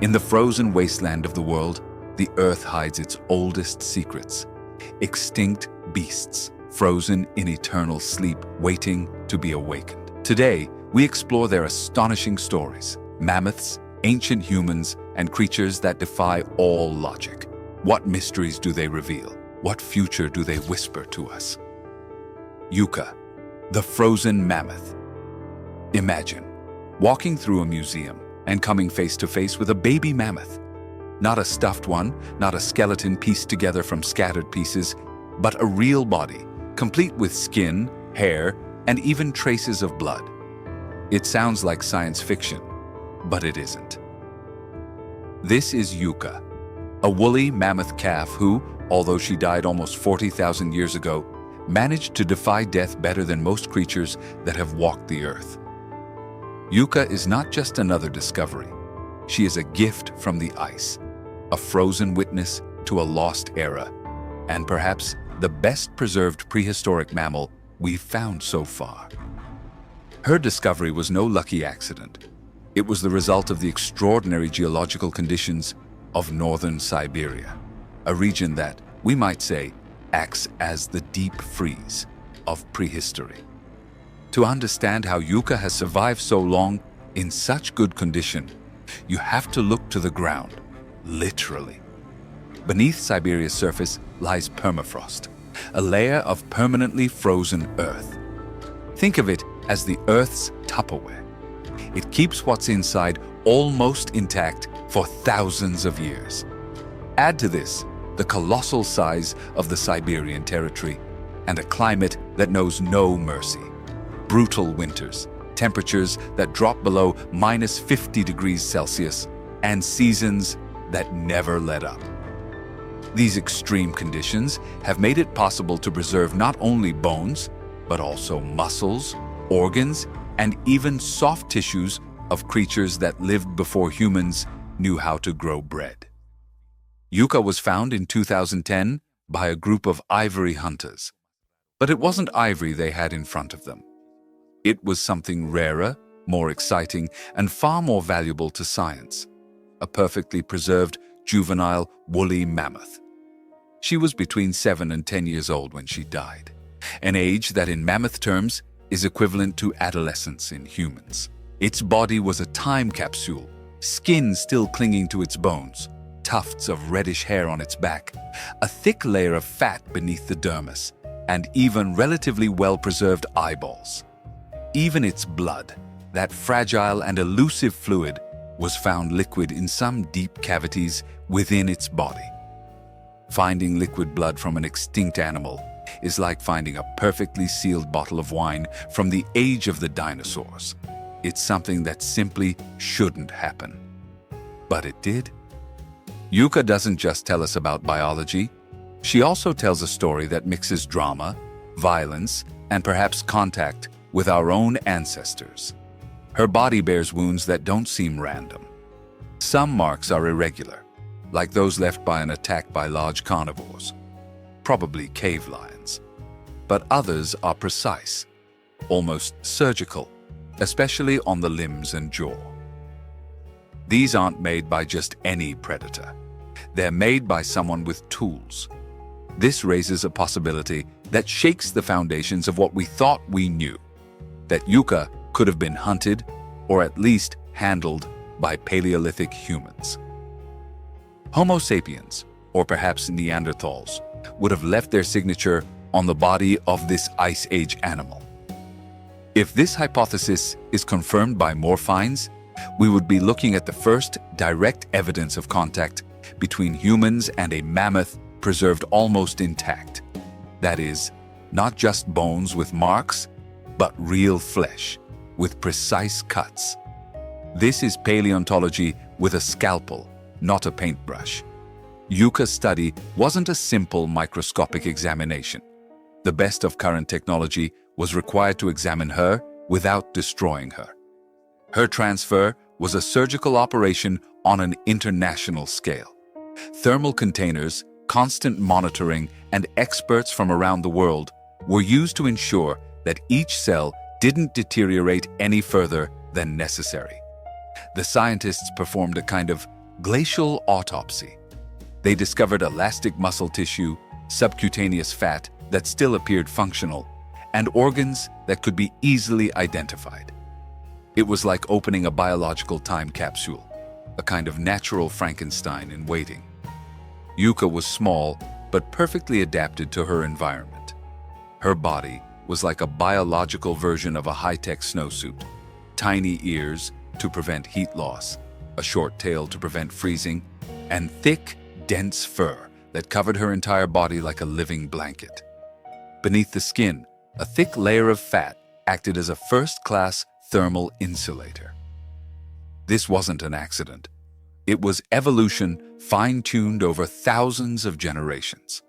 In the frozen wasteland of the world, the earth hides its oldest secrets. Extinct beasts, frozen in eternal sleep, waiting to be awakened. Today, we explore their astonishing stories. Mammoths, ancient humans, and creatures that defy all logic. What mysteries do they reveal? What future do they whisper to us? Yucca, the frozen mammoth. Imagine walking through a museum and coming face to face with a baby mammoth. Not a stuffed one, not a skeleton pieced together from scattered pieces, but a real body, complete with skin, hair, and even traces of blood. It sounds like science fiction, but it isn't. This is Yucca, a woolly mammoth calf who, although she died almost 40,000 years ago, managed to defy death better than most creatures that have walked the earth. Yucca is not just another discovery. She is a gift from the ice, a frozen witness to a lost era, and perhaps the best preserved prehistoric mammal we've found so far. Her discovery was no lucky accident. It was the result of the extraordinary geological conditions of northern Siberia, a region that, we might say, acts as the deep freeze of prehistory. To understand how Yucca has survived so long in such good condition, you have to look to the ground, literally. Beneath Siberia's surface lies permafrost, a layer of permanently frozen earth. Think of it as the Earth's Tupperware. It keeps what's inside almost intact for thousands of years. Add to this the colossal size of the Siberian territory and a climate that knows no mercy. Brutal winters, temperatures that drop below -50 degrees Celsius, and seasons that never let up. These extreme conditions have made it possible to preserve not only bones, but also muscles, organs, and even soft tissues of creatures that lived before humans knew how to grow bread. Yucca was found in 2010 by a group of ivory hunters. But it wasn't ivory they had in front of them. It was something rarer, more exciting, and far more valuable to science. A perfectly preserved, juvenile, woolly mammoth. She was between 7 and 10 years old when she died, an age that in mammoth terms is equivalent to adolescence in humans. Its body was a time capsule, skin still clinging to its bones, tufts of reddish hair on its back, a thick layer of fat beneath the dermis, and even relatively well-preserved eyeballs. Even its blood, that fragile and elusive fluid, was found liquid in some deep cavities within its body. Finding liquid blood from an extinct animal is like finding a perfectly sealed bottle of wine from the age of the dinosaurs. It's something that simply shouldn't happen. But it did. Yucca doesn't just tell us about biology. She also tells a story that mixes drama, violence, and perhaps contact with our own ancestors. Her body bears wounds that don't seem random. Some marks are irregular, like those left by an attack by large carnivores, probably cave lions. But others are precise, almost surgical, especially on the limbs and jaw. These aren't made by just any predator. They're made by someone with tools. This raises a possibility that shakes the foundations of what we thought we knew, that Yucca could have been hunted or at least handled by Paleolithic humans. Homo sapiens, or perhaps Neanderthals, would have left their signature on the body of this Ice Age animal. If this hypothesis is confirmed by more finds, we would be looking at the first direct evidence of contact between humans and a mammoth preserved almost intact. That is, not just bones with marks, but real flesh with precise cuts. This is paleontology with a scalpel, not a paintbrush. Yucca's study wasn't a simple microscopic examination. The best of current technology was required to examine her without destroying her. Her transfer was a surgical operation on an international scale. Thermal containers, constant monitoring, and experts from around the world were used to ensure that each cell didn't deteriorate any further than necessary. The scientists performed a kind of glacial autopsy. They discovered elastic muscle tissue, subcutaneous fat that still appeared functional, and organs that could be easily identified. It was like opening a biological time capsule, a kind of natural Frankenstein in waiting. Yuka was small, but perfectly adapted to her environment. Her body was like a biological version of a high-tech snowsuit. Tiny ears to prevent heat loss, a short tail to prevent freezing, and thick, dense fur that covered her entire body like a living blanket. Beneath the skin, a thick layer of fat acted as a first-class thermal insulator. This wasn't an accident. It was evolution fine-tuned over thousands of generations.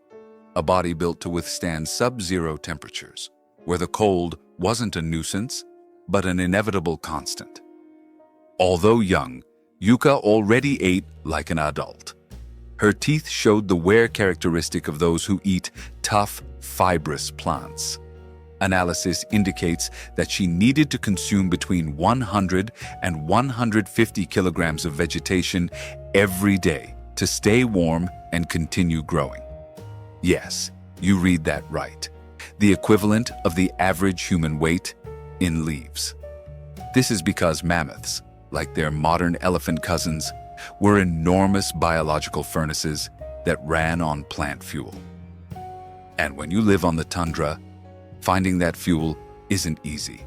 A body built to withstand sub-zero temperatures, where the cold wasn't a nuisance, but an inevitable constant. Although young, Yuka already ate like an adult. Her teeth showed the wear characteristic of those who eat tough, fibrous plants. Analysis indicates that she needed to consume between 100 and 150 kilograms of vegetation every day to stay warm and continue growing. Yes, you read that right. The equivalent of the average human weight in leaves. This is because mammoths, like their modern elephant cousins, were enormous biological furnaces that ran on plant fuel. And when you live on the tundra, finding that fuel isn't easy.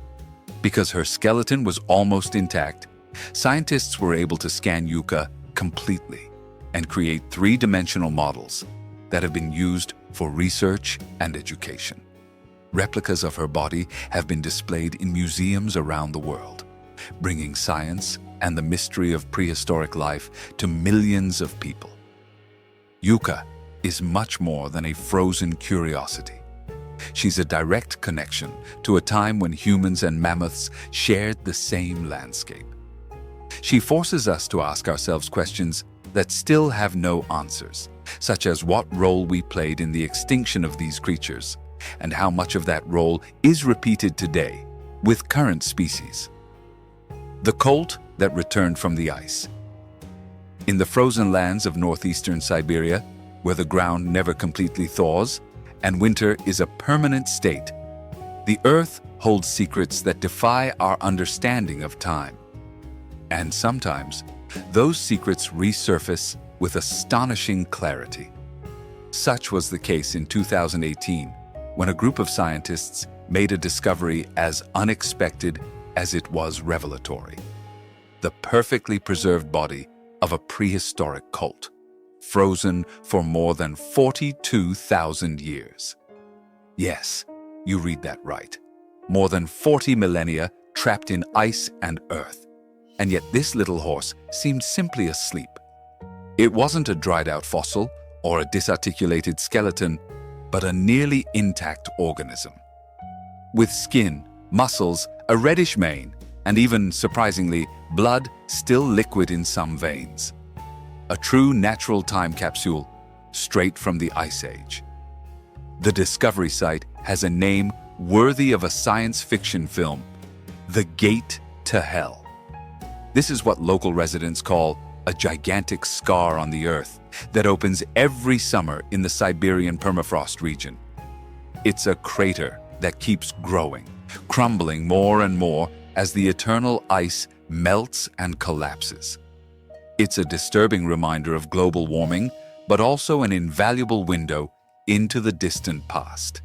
Because her skeleton was almost intact, scientists were able to scan Yuka completely and create three-dimensional models that have been used for research and education. Replicas of her body have been displayed in museums around the world, bringing science and the mystery of prehistoric life to millions of people. Yuka is much more than a frozen curiosity. She's a direct connection to a time when humans and mammoths shared the same landscape. She forces us to ask ourselves questions that still have no answers, such as what role we played in the extinction of these creatures, and how much of that role is repeated today with current species. The colt that returned from the ice. In the frozen lands of northeastern Siberia, where the ground never completely thaws, and winter is a permanent state, the earth holds secrets that defy our understanding of time. And sometimes, those secrets resurface with astonishing clarity. Such was the case in 2018, when a group of scientists made a discovery as unexpected as it was revelatory. The perfectly preserved body of a prehistoric colt, frozen for more than 42,000 years. Yes, you read that right. More than 40 millennia trapped in ice and earth. And yet this little horse seemed simply asleep. It wasn't a dried-out fossil or a disarticulated skeleton, but a nearly intact organism. With skin, muscles, a reddish mane, and even, surprisingly, blood still liquid in some veins. A true natural time capsule, straight from the Ice Age. The discovery site has a name worthy of a science fiction film, The Gate to Hell. This is what local residents call a gigantic scar on the earth that opens every summer in the Siberian permafrost region. It's a crater that keeps growing, crumbling more and more as the eternal ice melts and collapses. It's a disturbing reminder of global warming, but also an invaluable window into the distant past.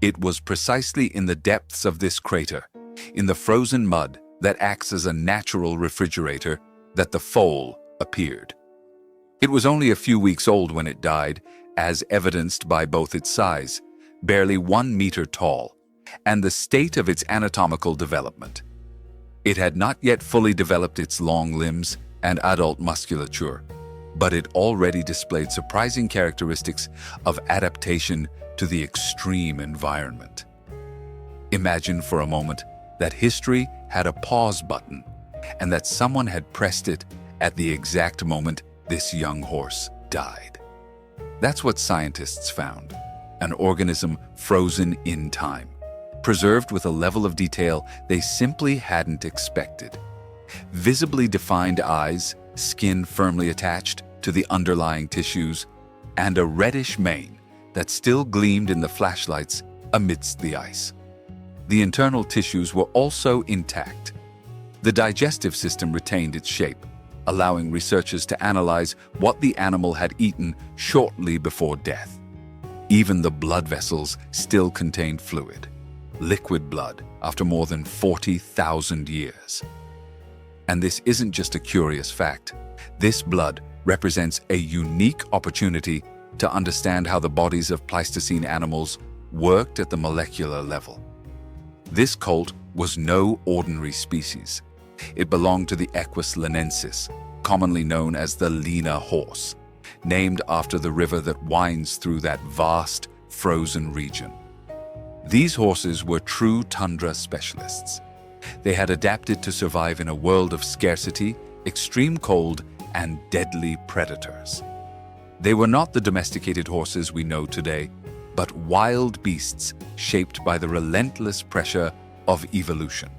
It was precisely in the depths of this crater, in the frozen mud that acts as a natural refrigerator, that the foal appeared. It was only a few weeks old when it died, as evidenced by both its size, barely 1 meter tall, and the state of its anatomical development. It had not yet fully developed its long limbs and adult musculature, but it already displayed surprising characteristics of adaptation to the extreme environment. Imagine for a moment that history had a pause button and that someone had pressed it at the exact moment this young horse died. That's what scientists found, an organism frozen in time, preserved with a level of detail they simply hadn't expected. Visibly defined eyes, skin firmly attached to the underlying tissues, and a reddish mane that still gleamed in the flashlights amidst the ice. The internal tissues were also intact. The digestive system retained its shape, allowing researchers to analyze what the animal had eaten shortly before death. Even the blood vessels still contained fluid, liquid blood, after more than 40,000 years. And this isn't just a curious fact. This blood represents a unique opportunity to understand how the bodies of Pleistocene animals worked at the molecular level. This colt was no ordinary species. It belonged to the Equus linensis, commonly known as the Lena horse, named after the river that winds through that vast, frozen region. These horses were true tundra specialists. They had adapted to survive in a world of scarcity, extreme cold, and deadly predators. They were not the domesticated horses we know today, but wild beasts shaped by the relentless pressure of evolution.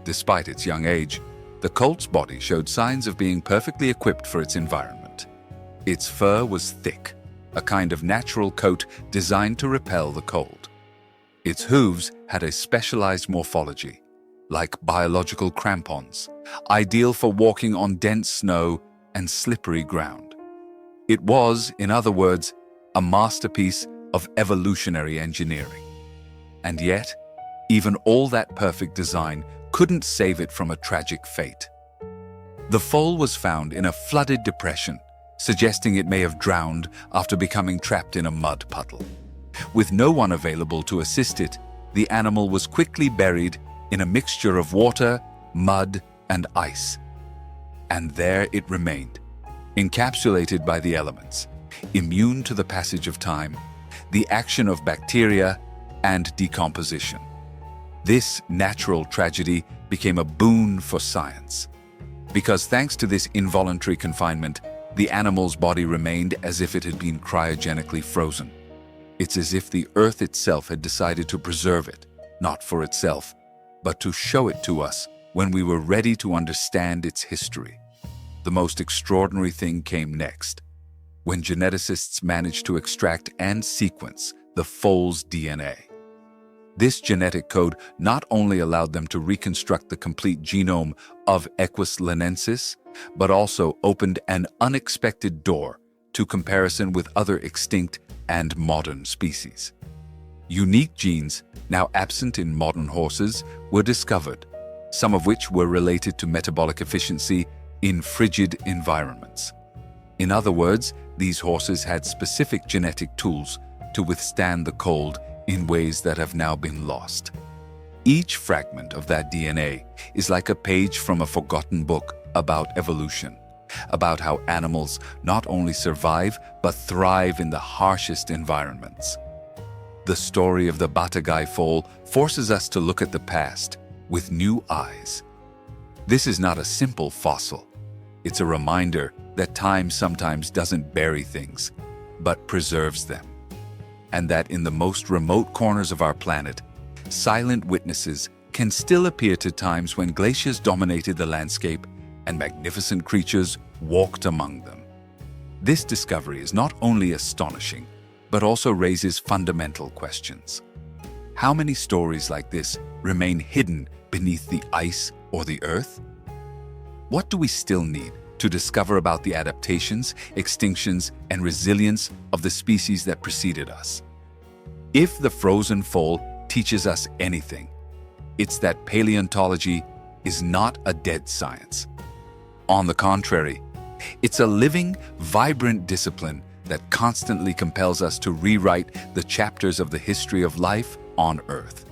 Despite its young age, the colt's body showed signs of being perfectly equipped for its environment. Its fur was thick, a kind of natural coat designed to repel the cold. Its hooves had a specialized morphology, like biological crampons, ideal for walking on dense snow and slippery ground. It was, in other words, a masterpiece of evolutionary engineering. And yet, even all that perfect design couldn't save it from a tragic fate. The foal was found in a flooded depression, suggesting it may have drowned after becoming trapped in a mud puddle. With no one available to assist it, the animal was quickly buried in a mixture of water, mud, and ice. And there it remained, encapsulated by the elements, immune to the passage of time, the action of bacteria, and decomposition. This natural tragedy became a boon for science, because thanks to this involuntary confinement, the animal's body remained as if it had been cryogenically frozen. It's as if the Earth itself had decided to preserve it, not for itself, but to show it to us when we were ready to understand its history. The most extraordinary thing came next, when geneticists managed to extract and sequence the foal's DNA. This genetic code not only allowed them to reconstruct the complete genome of Equus linensis, but also opened an unexpected door to comparison with other extinct and modern species. Unique genes, now absent in modern horses, were discovered, some of which were related to metabolic efficiency in frigid environments. In other words, these horses had specific genetic tools to withstand the cold in ways that have now been lost. Each fragment of that DNA is like a page from a forgotten book about evolution, about how animals not only survive but thrive in the harshest environments. The story of the Batagai foal forces us to look at the past with new eyes. This is not a simple fossil. It's a reminder that time sometimes doesn't bury things, but preserves them. And that in the most remote corners of our planet, silent witnesses can still appear to times when glaciers dominated the landscape and magnificent creatures walked among them. This discovery is not only astonishing, but also raises fundamental questions. How many stories like this remain hidden beneath the ice or the earth? What do we still need to discover about the adaptations, extinctions, and resilience of the species that preceded us? If the frozen foal teaches us anything, it's that paleontology is not a dead science. On the contrary, it's a living, vibrant discipline that constantly compels us to rewrite the chapters of the history of life on Earth.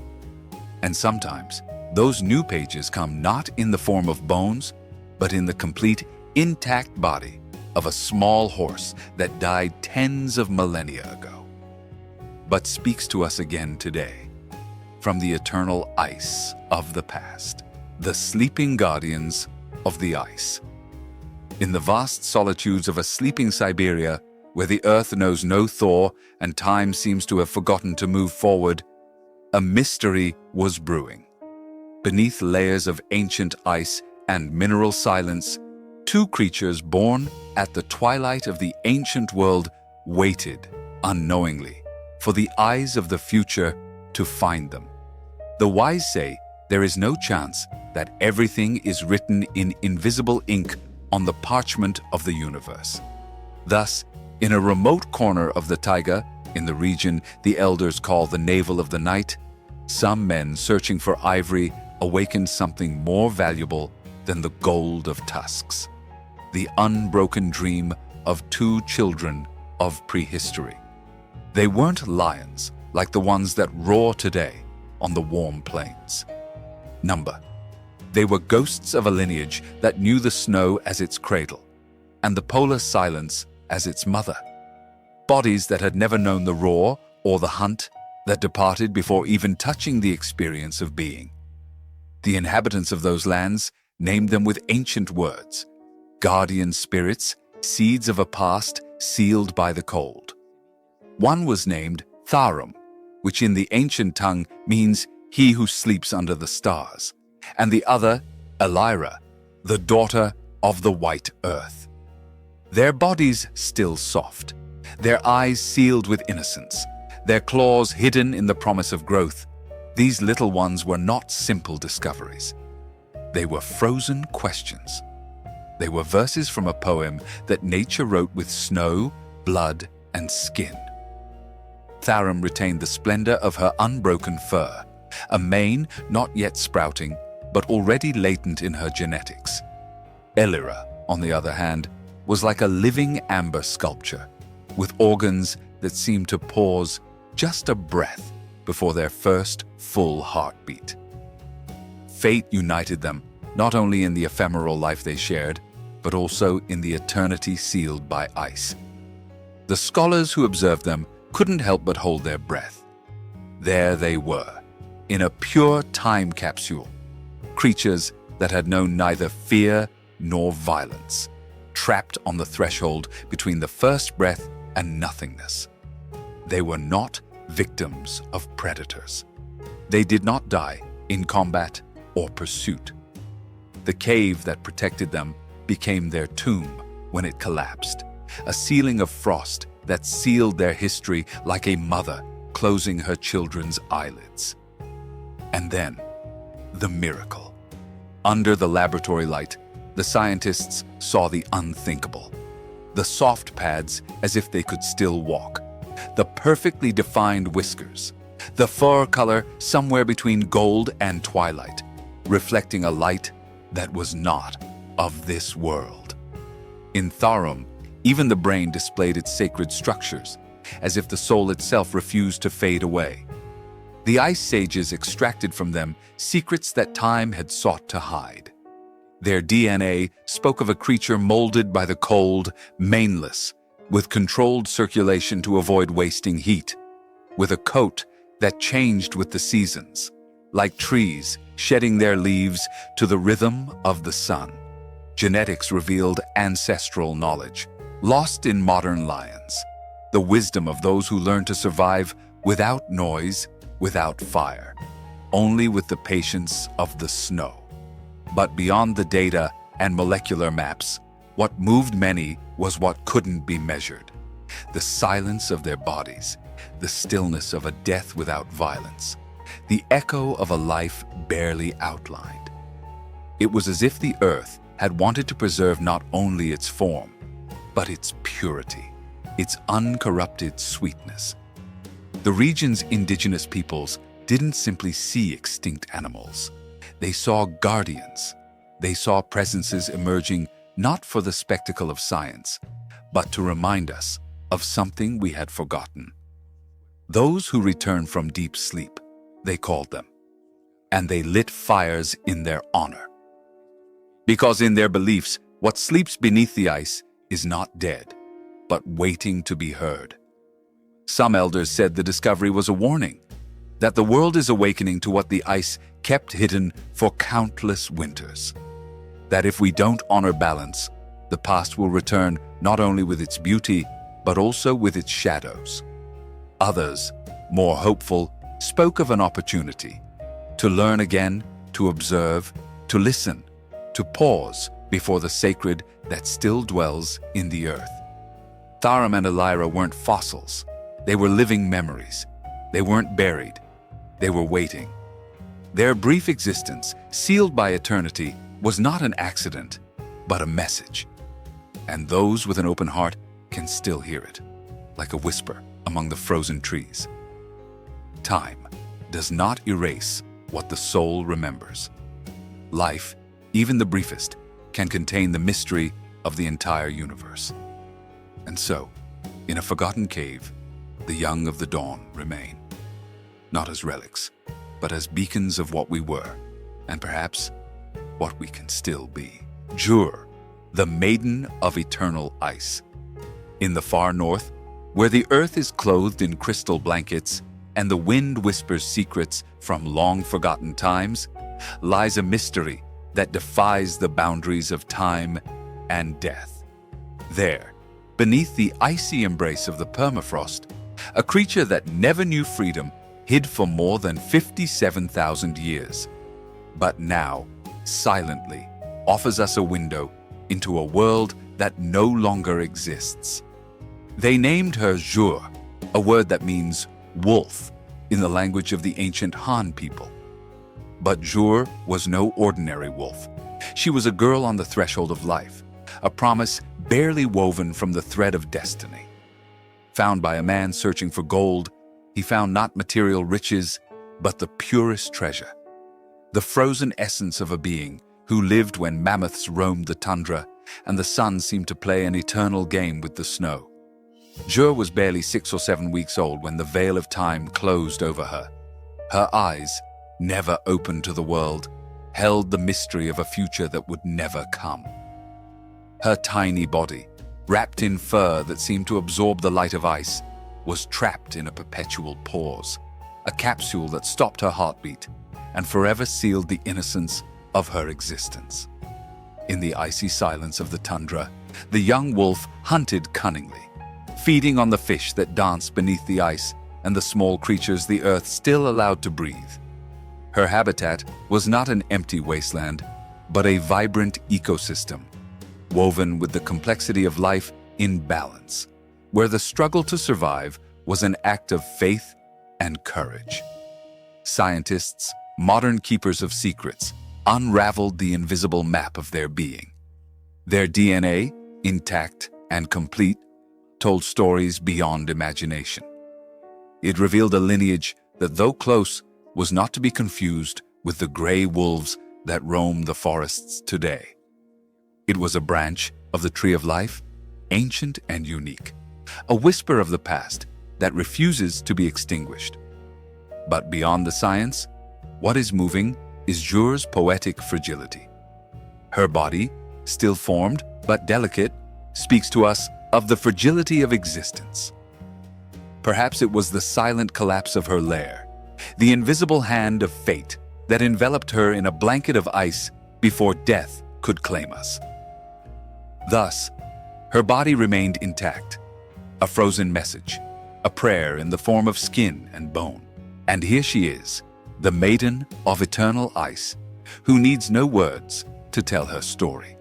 And sometimes, those new pages come not in the form of bones, but in the complete, intact body of a small horse that died tens of millennia ago, but speaks to us again today, from the eternal ice of the past, the sleeping guardians of the ice. In the vast solitudes of a sleeping Siberia, where the earth knows no thaw and time seems to have forgotten to move forward, a mystery was brewing. Beneath layers of ancient ice and mineral silence, two creatures born at the twilight of the ancient world waited, unknowingly, for the eyes of the future to find them. The wise say there is no chance that everything is written in invisible ink on the parchment of the universe. Thus, in a remote corner of the taiga, in the region the elders call the navel of the night, some men searching for ivory awakened something more valuable than the gold of tusks. The unbroken dream of two children of prehistory. They weren't lions like the ones that roar today on the warm plains. They were ghosts of a lineage that knew the snow as its cradle and the polar silence as its mother. Bodies that had never known the roar or the hunt, that departed before even touching the experience of being. The inhabitants of those lands named them with ancient words, guardian spirits, seeds of a past sealed by the cold. One was named Tharum, which in the ancient tongue means he who sleeps under the stars, and the other, Elira, the daughter of the white earth. Their bodies still soft, their eyes sealed with innocence, their claws hidden in the promise of growth, these little ones were not simple discoveries. They were frozen questions. They were verses from a poem that nature wrote with snow, blood, and skin. Tharum retained the splendor of her unbroken fur, a mane not yet sprouting, but already latent in her genetics. Elira, on the other hand, was like a living amber sculpture, with organs that seemed to pause just a breath before their first full heartbeat. Fate united them, not only in the ephemeral life they shared, but also in the eternity sealed by ice. The scholars who observed them couldn't help but hold their breath. There they were, in a pure time capsule, creatures that had known neither fear nor violence, trapped on the threshold between the first breath and nothingness. They were not victims of predators. They did not die in combat or pursuit. The cave that protected them became their tomb when it collapsed, a ceiling of frost that sealed their history like a mother closing her children's eyelids. And then, the miracle. Under the laboratory light, the scientists saw the unthinkable. The soft pads as if they could still walk, the perfectly defined whiskers, the fur color somewhere between gold and twilight, reflecting a light that was not of this world. In Tharum, even the brain displayed its sacred structures, as if the soul itself refused to fade away. The ice sages extracted from them secrets that time had sought to hide. Their DNA spoke of a creature molded by the cold, maneless, with controlled circulation to avoid wasting heat, with a coat that changed with the seasons, like trees shedding their leaves to the rhythm of the sun. Genetics revealed ancestral knowledge, lost in modern lions, the wisdom of those who learn to survive without noise, without fire, only with the patience of the snow. But beyond the data and molecular maps, what moved many was what couldn't be measured. The silence of their bodies, the stillness of a death without violence, the echo of a life barely outlined. It was as if the earth had wanted to preserve not only its form, but its purity, its uncorrupted sweetness. The region's indigenous peoples didn't simply see extinct animals. They saw guardians. They saw presences emerging not for the spectacle of science, but to remind us of something we had forgotten. Those who returned from deep sleep, they called them, and they lit fires in their honor. Because in their beliefs, what sleeps beneath the ice is not dead, but waiting to be heard. Some elders said the discovery was a warning, that the world is awakening to what the ice kept hidden for countless winters. That if we don't honor balance, the past will return not only with its beauty, but also with its shadows. Others, more hopeful, spoke of an opportunity to learn again, to observe, to listen, to pause before the sacred that still dwells in the earth. Tharum and Elira weren't fossils. They were living memories. They weren't buried. They were waiting. Their brief existence, sealed by eternity, was not an accident, but a message. And those with an open heart can still hear it, like a whisper among the frozen trees. Time does not erase what the soul remembers. Life, even the briefest, can contain the mystery of the entire universe. And so, in a forgotten cave, the young of the dawn remain, not as relics, but as beacons of what we were, and perhaps what we can still be. Jur, the maiden of eternal ice. In the far north, where the earth is clothed in crystal blankets and the wind whispers secrets from long-forgotten times, lies a mystery that defies the boundaries of time and death. There, beneath the icy embrace of the permafrost, a creature that never knew freedom hid for more than 57,000 years, but now, silently, offers us a window into a world that no longer exists. They named her Jur, a word that means wolf in the language of the ancient Han people. But Jur was no ordinary wolf. She was a girl on the threshold of life, a promise barely woven from the thread of destiny. Found by a man searching for gold, he found not material riches, but the purest treasure, the frozen essence of a being who lived when mammoths roamed the tundra and the sun seemed to play an eternal game with the snow. Jur was barely 6 or 7 weeks old when the veil of time closed over her. Her eyes, never open to the world, held the mystery of a future that would never come. Her tiny body, wrapped in fur that seemed to absorb the light of ice, was trapped in a perpetual pause, a capsule that stopped her heartbeat and forever sealed the innocence of her existence. In the icy silence of the tundra, the young wolf hunted cunningly, feeding on the fish that danced beneath the ice and the small creatures the earth still allowed to breathe. Her habitat was not an empty wasteland, but a vibrant ecosystem, woven with the complexity of life in balance, where the struggle to survive was an act of faith and courage. Scientists, modern keepers of secrets, unraveled the invisible map of their being. Their DNA, intact and complete, told stories beyond imagination. It revealed a lineage that, though close, was not to be confused with the gray wolves that roam the forests today. It was a branch of the tree of life, ancient and unique, a whisper of the past that refuses to be extinguished. But beyond the science, what is moving is Jur's poetic fragility. Her body, still formed but delicate, speaks to us of the fragility of existence. Perhaps it was the silent collapse of her lair, the invisible hand of fate that enveloped her in a blanket of ice before death could claim us. Thus, her body remained intact, a frozen message, a prayer in the form of skin and bone. And here she is, the maiden of eternal ice, who needs no words to tell her story.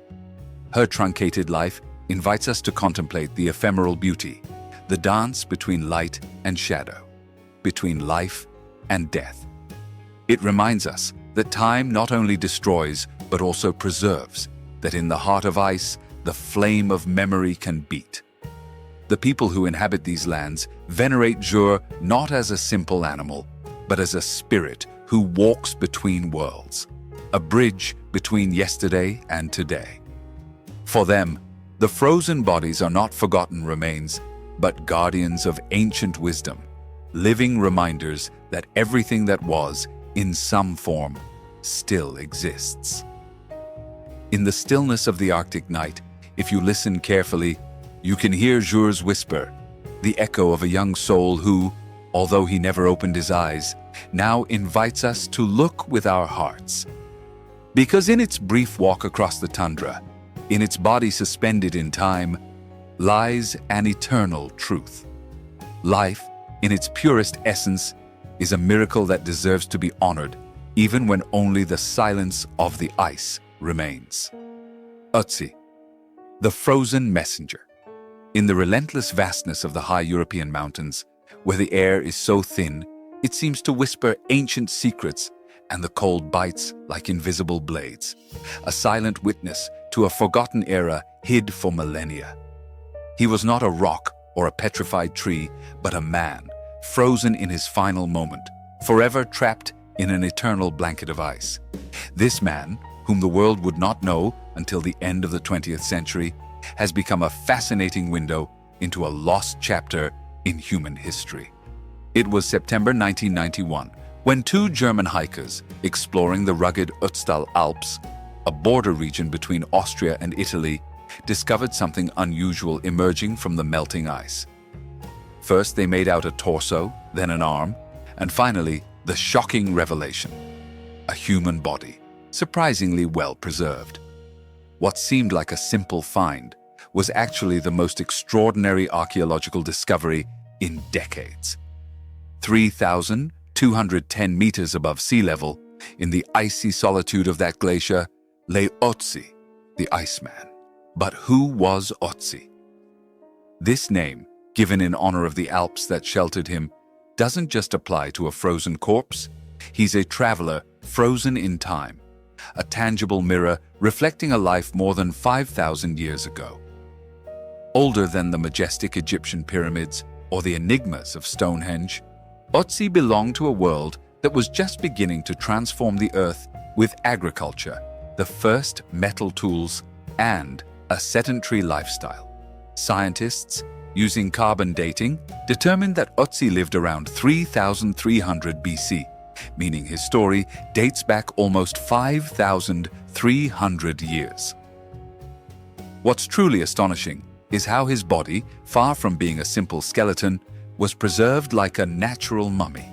Her truncated life invites us to contemplate the ephemeral beauty, the dance between light and shadow, between life and death. It reminds us that time not only destroys, but also preserves, that in the heart of ice, the flame of memory can beat. The people who inhabit these lands venerate Jur not as a simple animal, but as a spirit who walks between worlds, a bridge between yesterday and today. For them, the frozen bodies are not forgotten remains, but guardians of ancient wisdom, living reminders that everything that was, in some form, still exists. In the stillness of the Arctic night, if you listen carefully, you can hear Jur's whisper, the echo of a young soul who, although he never opened his eyes, now invites us to look with our hearts. Because in its brief walk across the tundra, in its body suspended in time, lies an eternal truth. Life, in its purest essence, is a miracle that deserves to be honored, even when only the silence of the ice remains. Ötzi, the frozen messenger. In the relentless vastness of the high European mountains, where the air is so thin, it seems to whisper ancient secrets and the cold bites like invisible blades, a silent witness to a forgotten era hid for millennia. He was not a rock or a petrified tree, but a man, frozen in his final moment, forever trapped in an eternal blanket of ice. This man, whom the world would not know until the end of the 20th century, has become a fascinating window into a lost chapter in human history. It was September 1991 when two German hikers exploring the rugged Ötztal Alps, a border region between Austria and Italy, discovered something unusual emerging from the melting ice. First, they made out a torso, then an arm, and finally, the shocking revelation: a human body, surprisingly well preserved. What seemed like a simple find was actually the most extraordinary archaeological discovery in decades. 3,210 meters above sea level, in the icy solitude of that glacier, lay Ötzi, the Iceman. But who was Ötzi? This name, given in honor of the Alps that sheltered him, doesn't just apply to a frozen corpse. He's a traveler frozen in time, a tangible mirror reflecting a life more than 5,000 years ago. Older than the majestic Egyptian pyramids or the Enigmas of Stonehenge, Ötzi belonged to a world that was just beginning to transform the earth with agriculture, the first metal tools, and a sedentary lifestyle. Scientists, using carbon dating, determined that Ötzi lived around 3,300 BC, meaning his story dates back almost 5,300 years. What's truly astonishing is how his body, far from being a simple skeleton, was preserved like a natural mummy.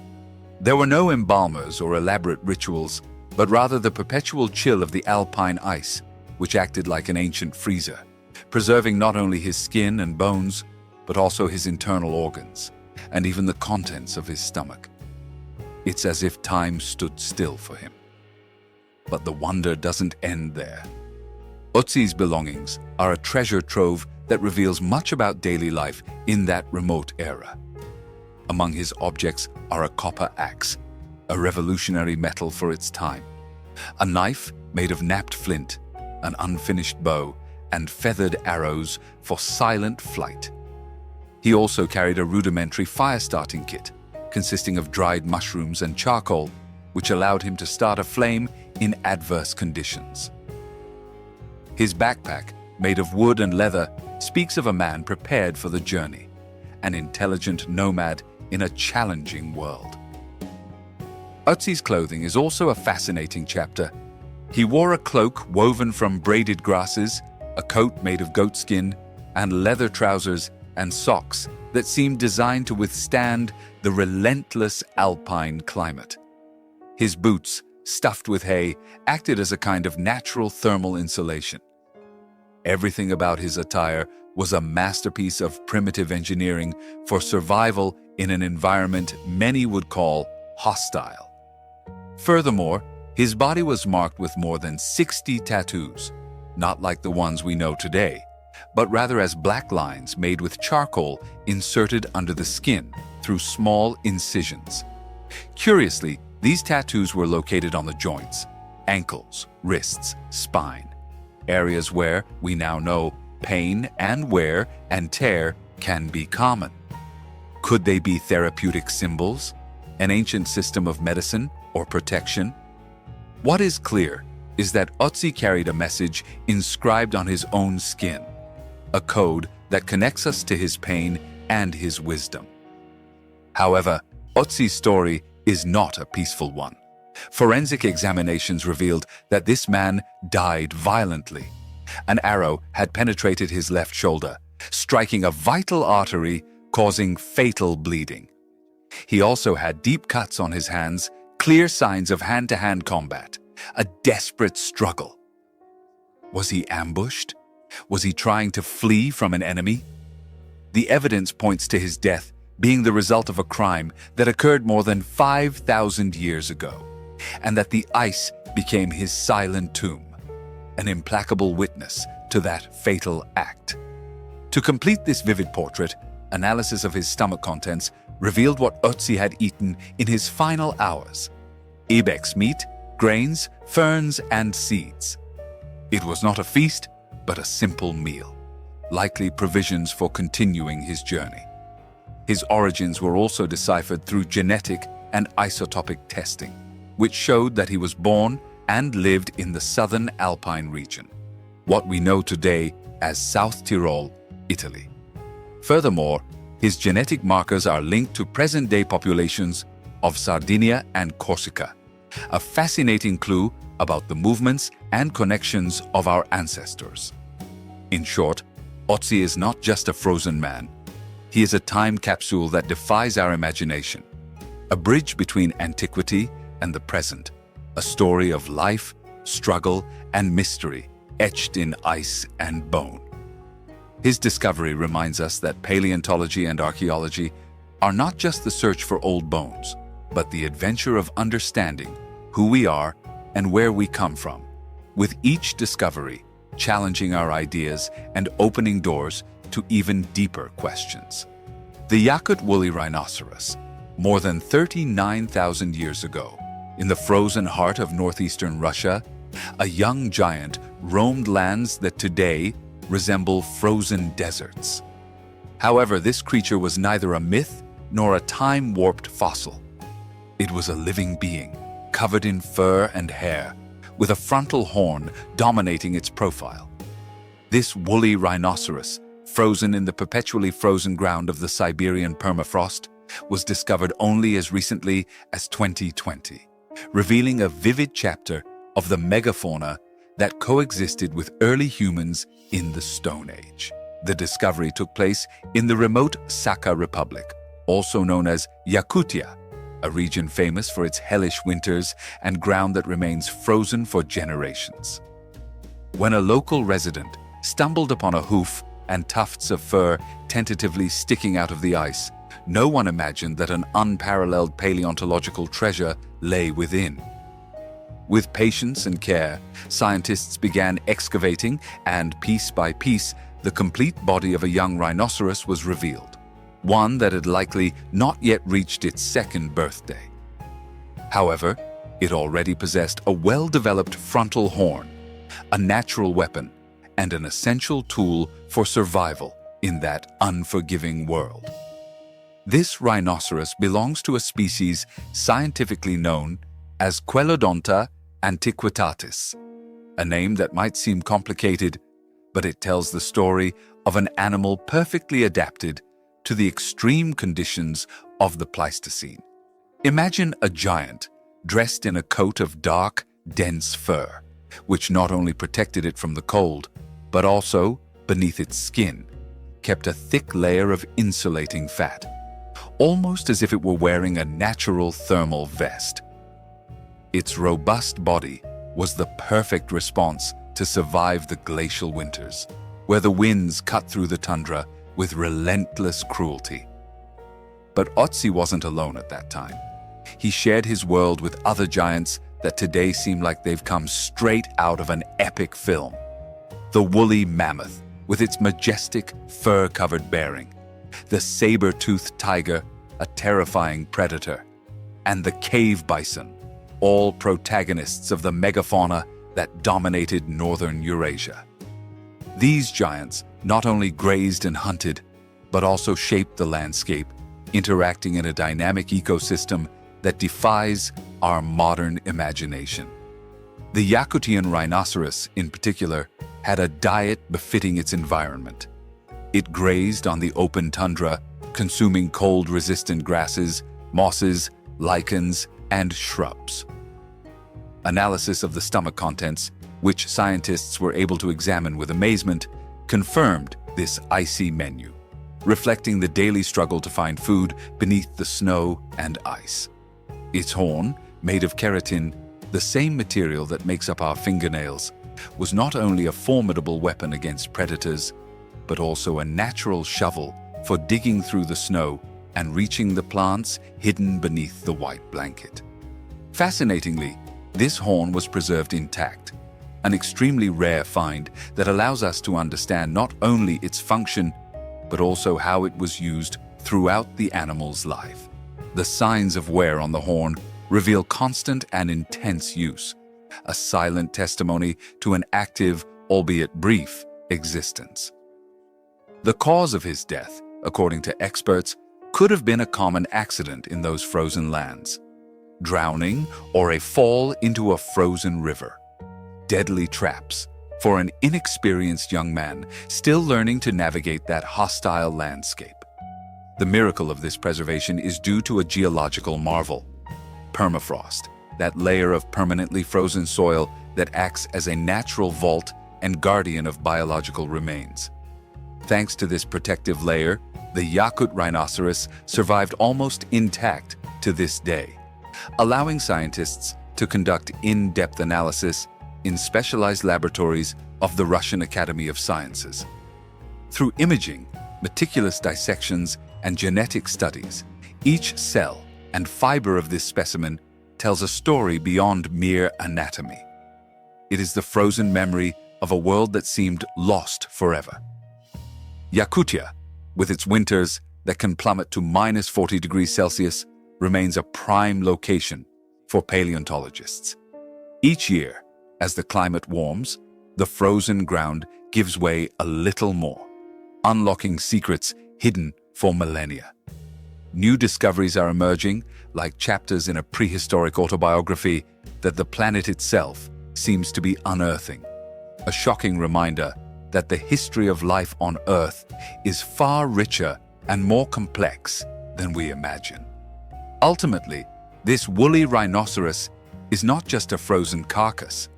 There were no embalmers or elaborate rituals, but rather the perpetual chill of the alpine ice, which acted like an ancient freezer, preserving not only his skin and bones, but also his internal organs, and even the contents of his stomach. It's as if time stood still for him. But the wonder doesn't end there. Ötzi's belongings are a treasure trove that reveals much about daily life in that remote era. Among his objects are a copper axe, a revolutionary metal for its time, a knife made of napped flint, an unfinished bow, and feathered arrows for silent flight. He also carried a rudimentary fire-starting kit, consisting of dried mushrooms and charcoal, which allowed him to start a flame in adverse conditions. His backpack, made of wood and leather, speaks of a man prepared for the journey, an intelligent nomad in a challenging world. Ötzi's clothing is also a fascinating chapter. He wore a cloak woven from braided grasses, a coat made of goatskin, and leather trousers and socks that seemed designed to withstand the relentless alpine climate. His boots, stuffed with hay, acted as a kind of natural thermal insulation. Everything about his attire was a masterpiece of primitive engineering for survival in an environment many would call hostile. Furthermore, his body was marked with more than 60 tattoos, not like the ones we know today, but rather as black lines made with charcoal inserted under the skin through small incisions. Curiously, these tattoos were located on the joints, ankles, wrists, spine, areas where, we now know, pain and wear and tear can be common. Could they be therapeutic symbols, an ancient system of medicine or protection? What is clear is that Ötzi carried a message inscribed on his own skin, a code that connects us to his pain and his wisdom. However, Ötzi's story is not a peaceful one. Forensic examinations revealed that this man died violently. An arrow had penetrated his left shoulder, striking a vital artery, causing fatal bleeding. He also had deep cuts on his hands, clear signs of hand-to-hand combat, a desperate struggle. Was he ambushed? Was he trying to flee from an enemy? The evidence points to his death being the result of a crime that occurred more than 5,000 years ago, and that the ice became his silent tomb. an implacable witness to that fatal act. To complete this vivid portrait, analysis of his stomach contents revealed what Ötzi had eaten in his final hours: ibex meat, grains, ferns, and seeds. It was not a feast, but a simple meal, likely provisions for continuing his journey. His origins were also deciphered through genetic and isotopic testing, which showed that he was born and lived in the southern Alpine region, what we know today as South Tyrol, Italy. Furthermore, his genetic markers are linked to present-day populations of Sardinia and Corsica, a fascinating clue about the movements and connections of our ancestors. In short, Ötzi is not just a frozen man. He is a time capsule that defies our imagination, a bridge between antiquity and the present, a story of life, struggle, and mystery etched in ice and bone. His discovery reminds us that paleontology and archaeology are not just the search for old bones, but the adventure of understanding who we are and where we come from, with each discovery challenging our ideas and opening doors to even deeper questions. The Yakut woolly rhinoceros, more than 39,000 years ago, in the frozen heart of northeastern Russia, a young giant roamed lands that today resemble frozen deserts. However, this creature was neither a myth nor a time-warped fossil. It was a living being, covered in fur and hair, with a frontal horn dominating its profile. This woolly rhinoceros, frozen in the perpetually frozen ground of the Siberian permafrost, was discovered only as recently as 2020, revealing a vivid chapter of the megafauna that coexisted with early humans in the Stone Age. The discovery took place in the remote Sakha Republic, also known as Yakutia, a region famous for its hellish winters and ground that remains frozen for generations. When a local resident stumbled upon a hoof and tufts of fur tentatively sticking out of the ice, no one imagined that an unparalleled paleontological treasure lay within. With patience and care, scientists began excavating, and piece by piece, the complete body of a young rhinoceros was revealed, one that had likely not yet reached its second birthday. However, it already possessed a well-developed frontal horn, a natural weapon, and an essential tool for survival in that unforgiving world. This rhinoceros belongs to a species scientifically known as Quelodonta antiquitatis, a name that might seem complicated, but it tells the story of an animal perfectly adapted to the extreme conditions of the Pleistocene. Imagine a giant dressed in a coat of dark, dense fur, which not only protected it from the cold, but also, beneath its skin, kept a thick layer of insulating fat, almost as if it were wearing a natural thermal vest. Its robust body was the perfect response to survive the glacial winters, where the winds cut through the tundra with relentless cruelty. But Ötzi wasn't alone at that time. He shared his world with other giants that today seem like they've come straight out of an epic film. The woolly mammoth, with its majestic, fur-covered bearing, the saber-toothed tiger, a terrifying predator, and the cave bison, all protagonists of the megafauna that dominated northern Eurasia. These giants not only grazed and hunted, but also shaped the landscape, interacting in a dynamic ecosystem that defies our modern imagination. The Yakutian rhinoceros, in particular, had a diet befitting its environment. It grazed on the open tundra, consuming cold-resistant grasses, mosses, lichens, and shrubs. Analysis of the stomach contents, which scientists were able to examine with amazement, confirmed this icy menu, reflecting the daily struggle to find food beneath the snow and ice. Its horn, made of keratin, the same material that makes up our fingernails, was not only a formidable weapon against predators, but also a natural shovel for digging through the snow and reaching the plants hidden beneath the white blanket. Fascinatingly, this horn was preserved intact, an extremely rare find that allows us to understand not only its function, but also how it was used throughout the animal's life. The signs of wear on the horn reveal constant and intense use, a silent testimony to an active, albeit brief, existence. The cause of his death, according to experts, could have been a common accident in those frozen lands: drowning or a fall into a frozen river. Deadly traps for an inexperienced young man still learning to navigate that hostile landscape. The miracle of this preservation is due to a geological marvel: permafrost, that layer of permanently frozen soil that acts as a natural vault and guardian of biological remains. Thanks to this protective layer, the Yakut rhinoceros survived almost intact to this day, allowing scientists to conduct in-depth analysis in specialized laboratories of the Russian Academy of Sciences. Through imaging, meticulous dissections, and genetic studies, each cell and fiber of this specimen tells a story beyond mere anatomy. It is the frozen memory of a world that seemed lost forever. Yakutia, with its winters that can plummet to -40 degrees Celsius, remains a prime location for paleontologists. Each year, as the climate warms, the frozen ground gives way a little more, unlocking secrets hidden for millennia. New discoveries are emerging, like chapters in a prehistoric autobiography that the planet itself seems to be unearthing. A shocking reminder that the history of life on Earth is far richer and more complex than we imagine. Ultimately, this woolly rhinoceros is not just a frozen carcass.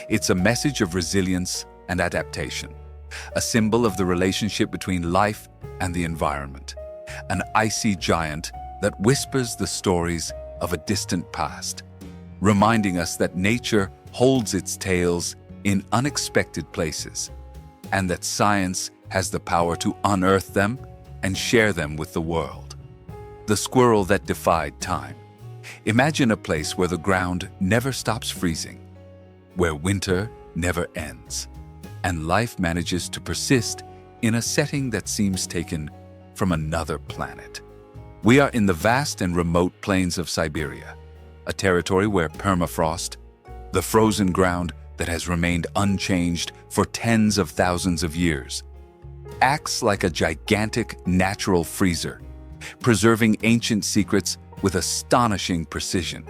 It's a message of resilience and adaptation, a symbol of the relationship between life and the environment, an icy giant that whispers the stories of a distant past, reminding us that nature holds its tales in unexpected places, and that science has the power to unearth them and share them with the world. The squirrel that defied time. Imagine a place where the ground never stops freezing, where winter never ends, and life manages to persist in a setting that seems taken from another planet. We are in the vast and remote plains of Siberia, a territory where permafrost, the frozen ground that has remained unchanged for tens of thousands of years, acts like a gigantic natural freezer, preserving ancient secrets with astonishing precision.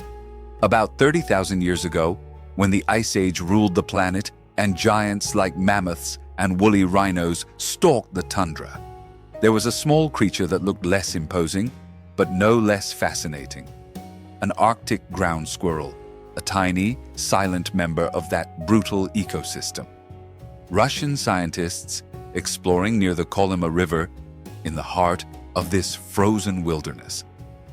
About 30,000 years ago, when the Ice Age ruled the planet and giants like mammoths and woolly rhinos stalked the tundra, there was a small creature that looked less imposing, but no less fascinating: an Arctic ground squirrel, a tiny, silent member of that brutal ecosystem. Russian scientists, exploring near the Kolyma River, in the heart of this frozen wilderness,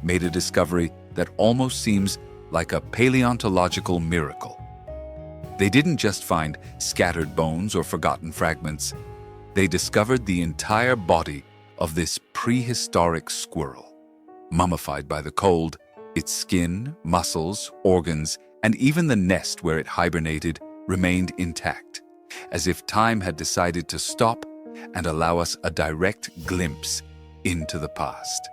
made a discovery that almost seems like a paleontological miracle. They didn't just find scattered bones or forgotten fragments. They discovered the entire body of this prehistoric squirrel. Mummified by the cold, its skin, muscles, organs, and even the nest where it hibernated remained intact, as if time had decided to stop and allow us a direct glimpse into the past.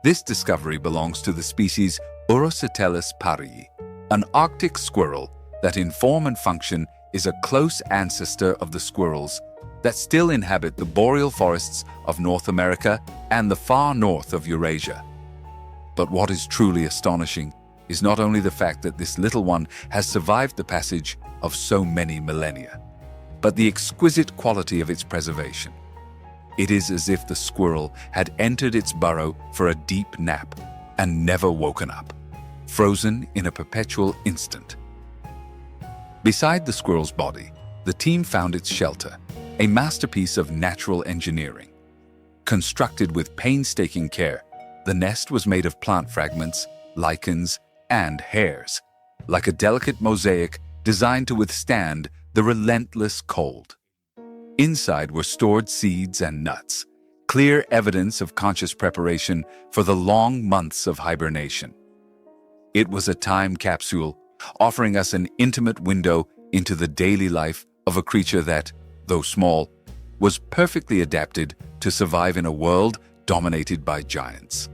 This discovery belongs to the species Urositellus parrii, an Arctic squirrel that in form and function is a close ancestor of the squirrels that still inhabit the boreal forests of North America and the far north of Eurasia. But what is truly astonishing is not only the fact that this little one has survived the passage of so many millennia, but the exquisite quality of its preservation. It is as if the squirrel had entered its burrow for a deep nap and never woken up, frozen in a perpetual instant. Beside the squirrel's body, the team found its shelter, a masterpiece of natural engineering. Constructed with painstaking care, the nest was made of plant fragments, lichens, and hairs, like a delicate mosaic designed to withstand the relentless cold. Inside were stored seeds and nuts, clear evidence of conscious preparation for the long months of hibernation. It was a time capsule, offering us an intimate window into the daily life of a creature that, though small, was perfectly adapted to survive in a world dominated by giants.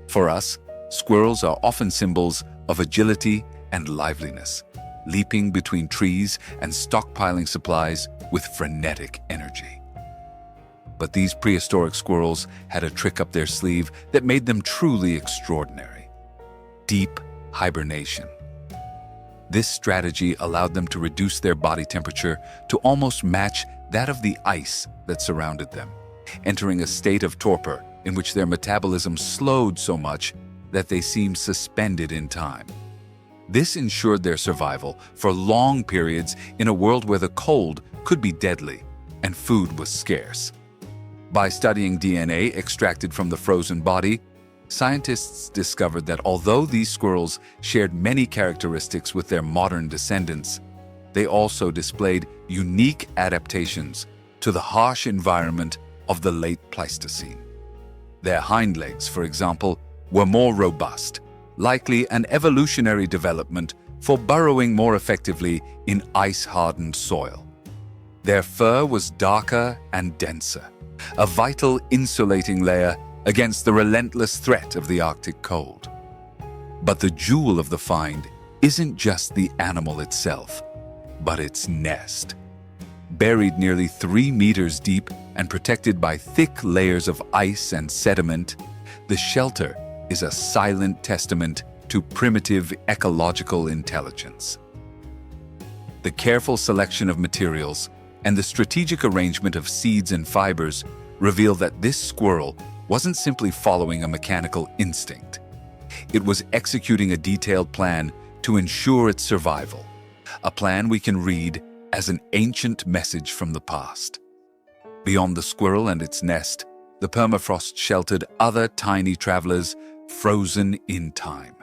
For us, squirrels are often symbols of agility and liveliness, leaping between trees and stockpiling supplies with frenetic energy. But these prehistoric squirrels had a trick up their sleeve that made them truly extraordinary: deep hibernation. This strategy allowed them to reduce their body temperature to almost match that of the ice that surrounded them, entering a state of torpor in which their metabolism slowed so much that they seemed suspended in time. This ensured their survival for long periods in a world where the cold could be deadly and food was scarce. By studying DNA extracted from the frozen body, scientists discovered that although these squirrels shared many characteristics with their modern descendants, they also displayed unique adaptations to the harsh environment of the late Pleistocene. Their hind legs, for example, were more robust, likely an evolutionary development for burrowing more effectively in ice-hardened soil. Their fur was darker and denser, a vital insulating layer against the relentless threat of the Arctic cold. But the jewel of the find isn't just the animal itself, but its nest. Buried nearly 3 meters deep and protected by thick layers of ice and sediment, the shelter is a silent testament to primitive ecological intelligence. The careful selection of materials and the strategic arrangement of seeds and fibers reveal that this squirrel wasn't simply following a mechanical instinct. It was executing a detailed plan to ensure its survival, a plan we can read as an ancient message from the past. Beyond the squirrel and its nest, the permafrost sheltered other tiny travelers frozen in time.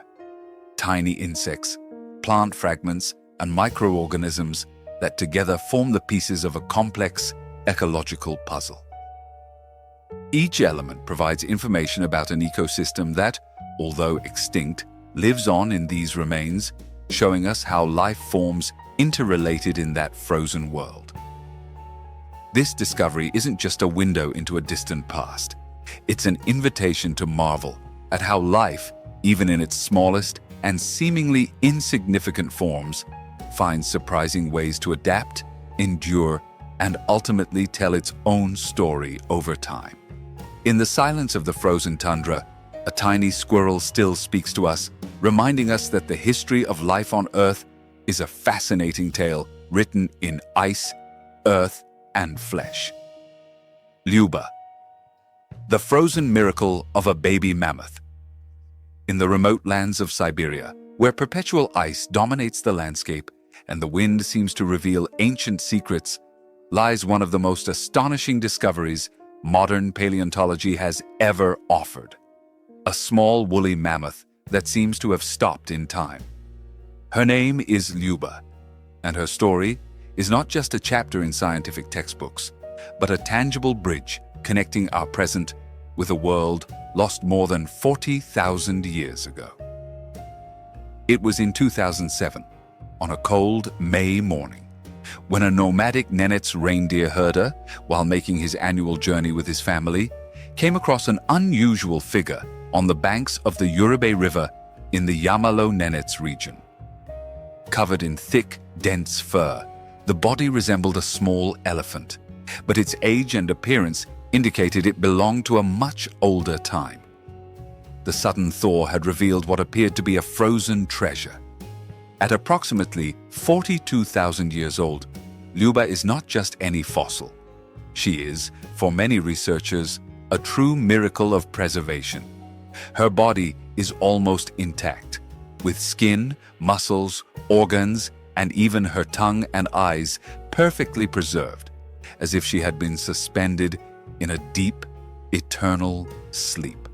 Tiny insects, plant fragments, and microorganisms that together form the pieces of a complex ecological puzzle. Each element provides information about an ecosystem that, although extinct, lives on in these remains, showing us how life forms interrelated in that frozen world. This discovery isn't just a window into a distant past. It's an invitation to marvel at how life, even in its smallest and seemingly insignificant forms, finds surprising ways to adapt, endure, and ultimately tell its own story over time. In the silence of the frozen tundra, a tiny squirrel still speaks to us, reminding us that the history of life on Earth is a fascinating tale written in ice, earth, and flesh. Lyuba, the frozen miracle of a baby mammoth. In the remote lands of Siberia, where perpetual ice dominates the landscape and the wind seems to reveal ancient secrets, lies one of the most astonishing discoveries modern paleontology has ever offered. A small woolly mammoth that seems to have stopped in time. Her name is Lyuba, and her story is not just a chapter in scientific textbooks, but a tangible bridge connecting our present with a world lost more than 40,000 years ago. It was in 2007, on a cold May morning, when a nomadic Nenets reindeer herder, while making his annual journey with his family, came across an unusual figure on the banks of the Uribe River in the Yamalo-Nenets region. Covered in thick, dense fur, the body resembled a small elephant, but its age and appearance indicated it belonged to a much older time. The sudden thaw had revealed what appeared to be a frozen treasure. At approximately 42,000 years old, Lyuba is not just any fossil. She is, for many researchers, a true miracle of preservation. Her body is almost intact, with skin, muscles, organs, and even her tongue and eyes perfectly preserved, as if she had been suspended in a deep, eternal sleep.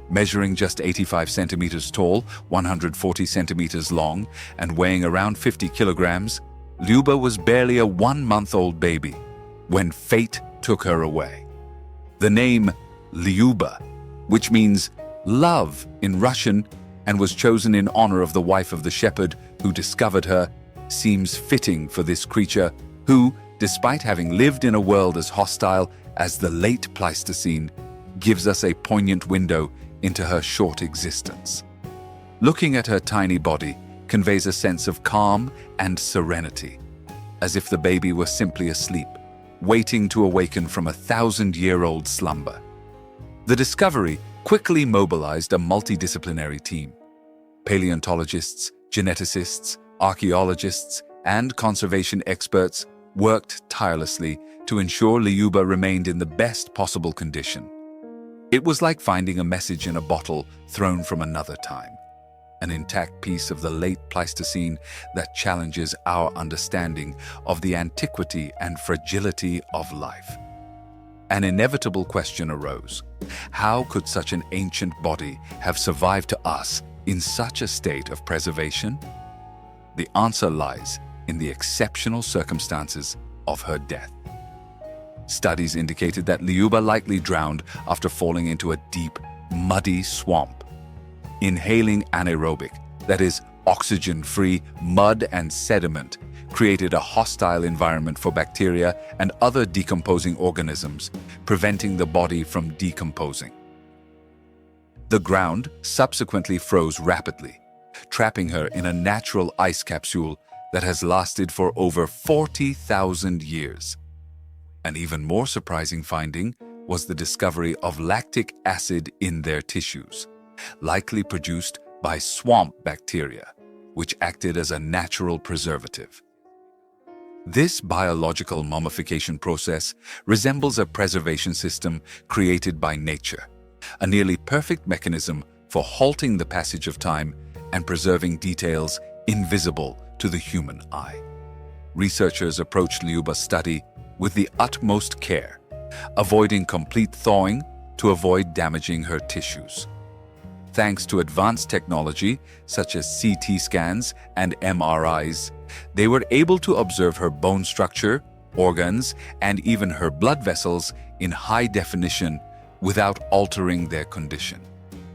Measuring just 85 centimeters tall, 140 centimeters long, and weighing around 50 kilograms, Lyuba was barely a 1-month-old baby when fate took her away. The name Lyuba, which means love in Russian and was chosen in honor of the wife of the shepherd who discovered her, seems fitting for this creature who, despite having lived in a world as hostile as the late Pleistocene, gives us a poignant window into her short existence. Looking at her tiny body conveys a sense of calm and serenity, as if the baby were simply asleep, waiting to awaken from a 1,000-year-old slumber. The discovery quickly mobilized a multidisciplinary team. Paleontologists, geneticists, archaeologists, and conservation experts worked tirelessly to ensure Liuba remained in the best possible condition. It was like finding a message in a bottle thrown from another time, an intact piece of the late Pleistocene that challenges our understanding of the antiquity and fragility of life. An inevitable question arose. How could such an ancient body have survived to us in such a state of preservation? The answer lies in the exceptional circumstances of her death. Studies indicated that Liuba likely drowned after falling into a deep, muddy swamp. Inhaling anaerobic, that is, oxygen-free mud and sediment, created a hostile environment for bacteria and other decomposing organisms, preventing the body from decomposing. The ground subsequently froze rapidly, trapping her in a natural ice capsule that has lasted for over 40,000 years. An even more surprising finding was the discovery of lactic acid in their tissues, likely produced by swamp bacteria, which acted as a natural preservative. This biological mummification process resembles a preservation system created by nature, a nearly perfect mechanism for halting the passage of time and preserving details invisible to the human eye. Researchers approached Liuba's study with the utmost care, avoiding complete thawing to avoid damaging her tissues. Thanks to advanced technology such as CT scans and MRIs, they were able to observe her bone structure, organs, and even her blood vessels in high definition without altering their condition.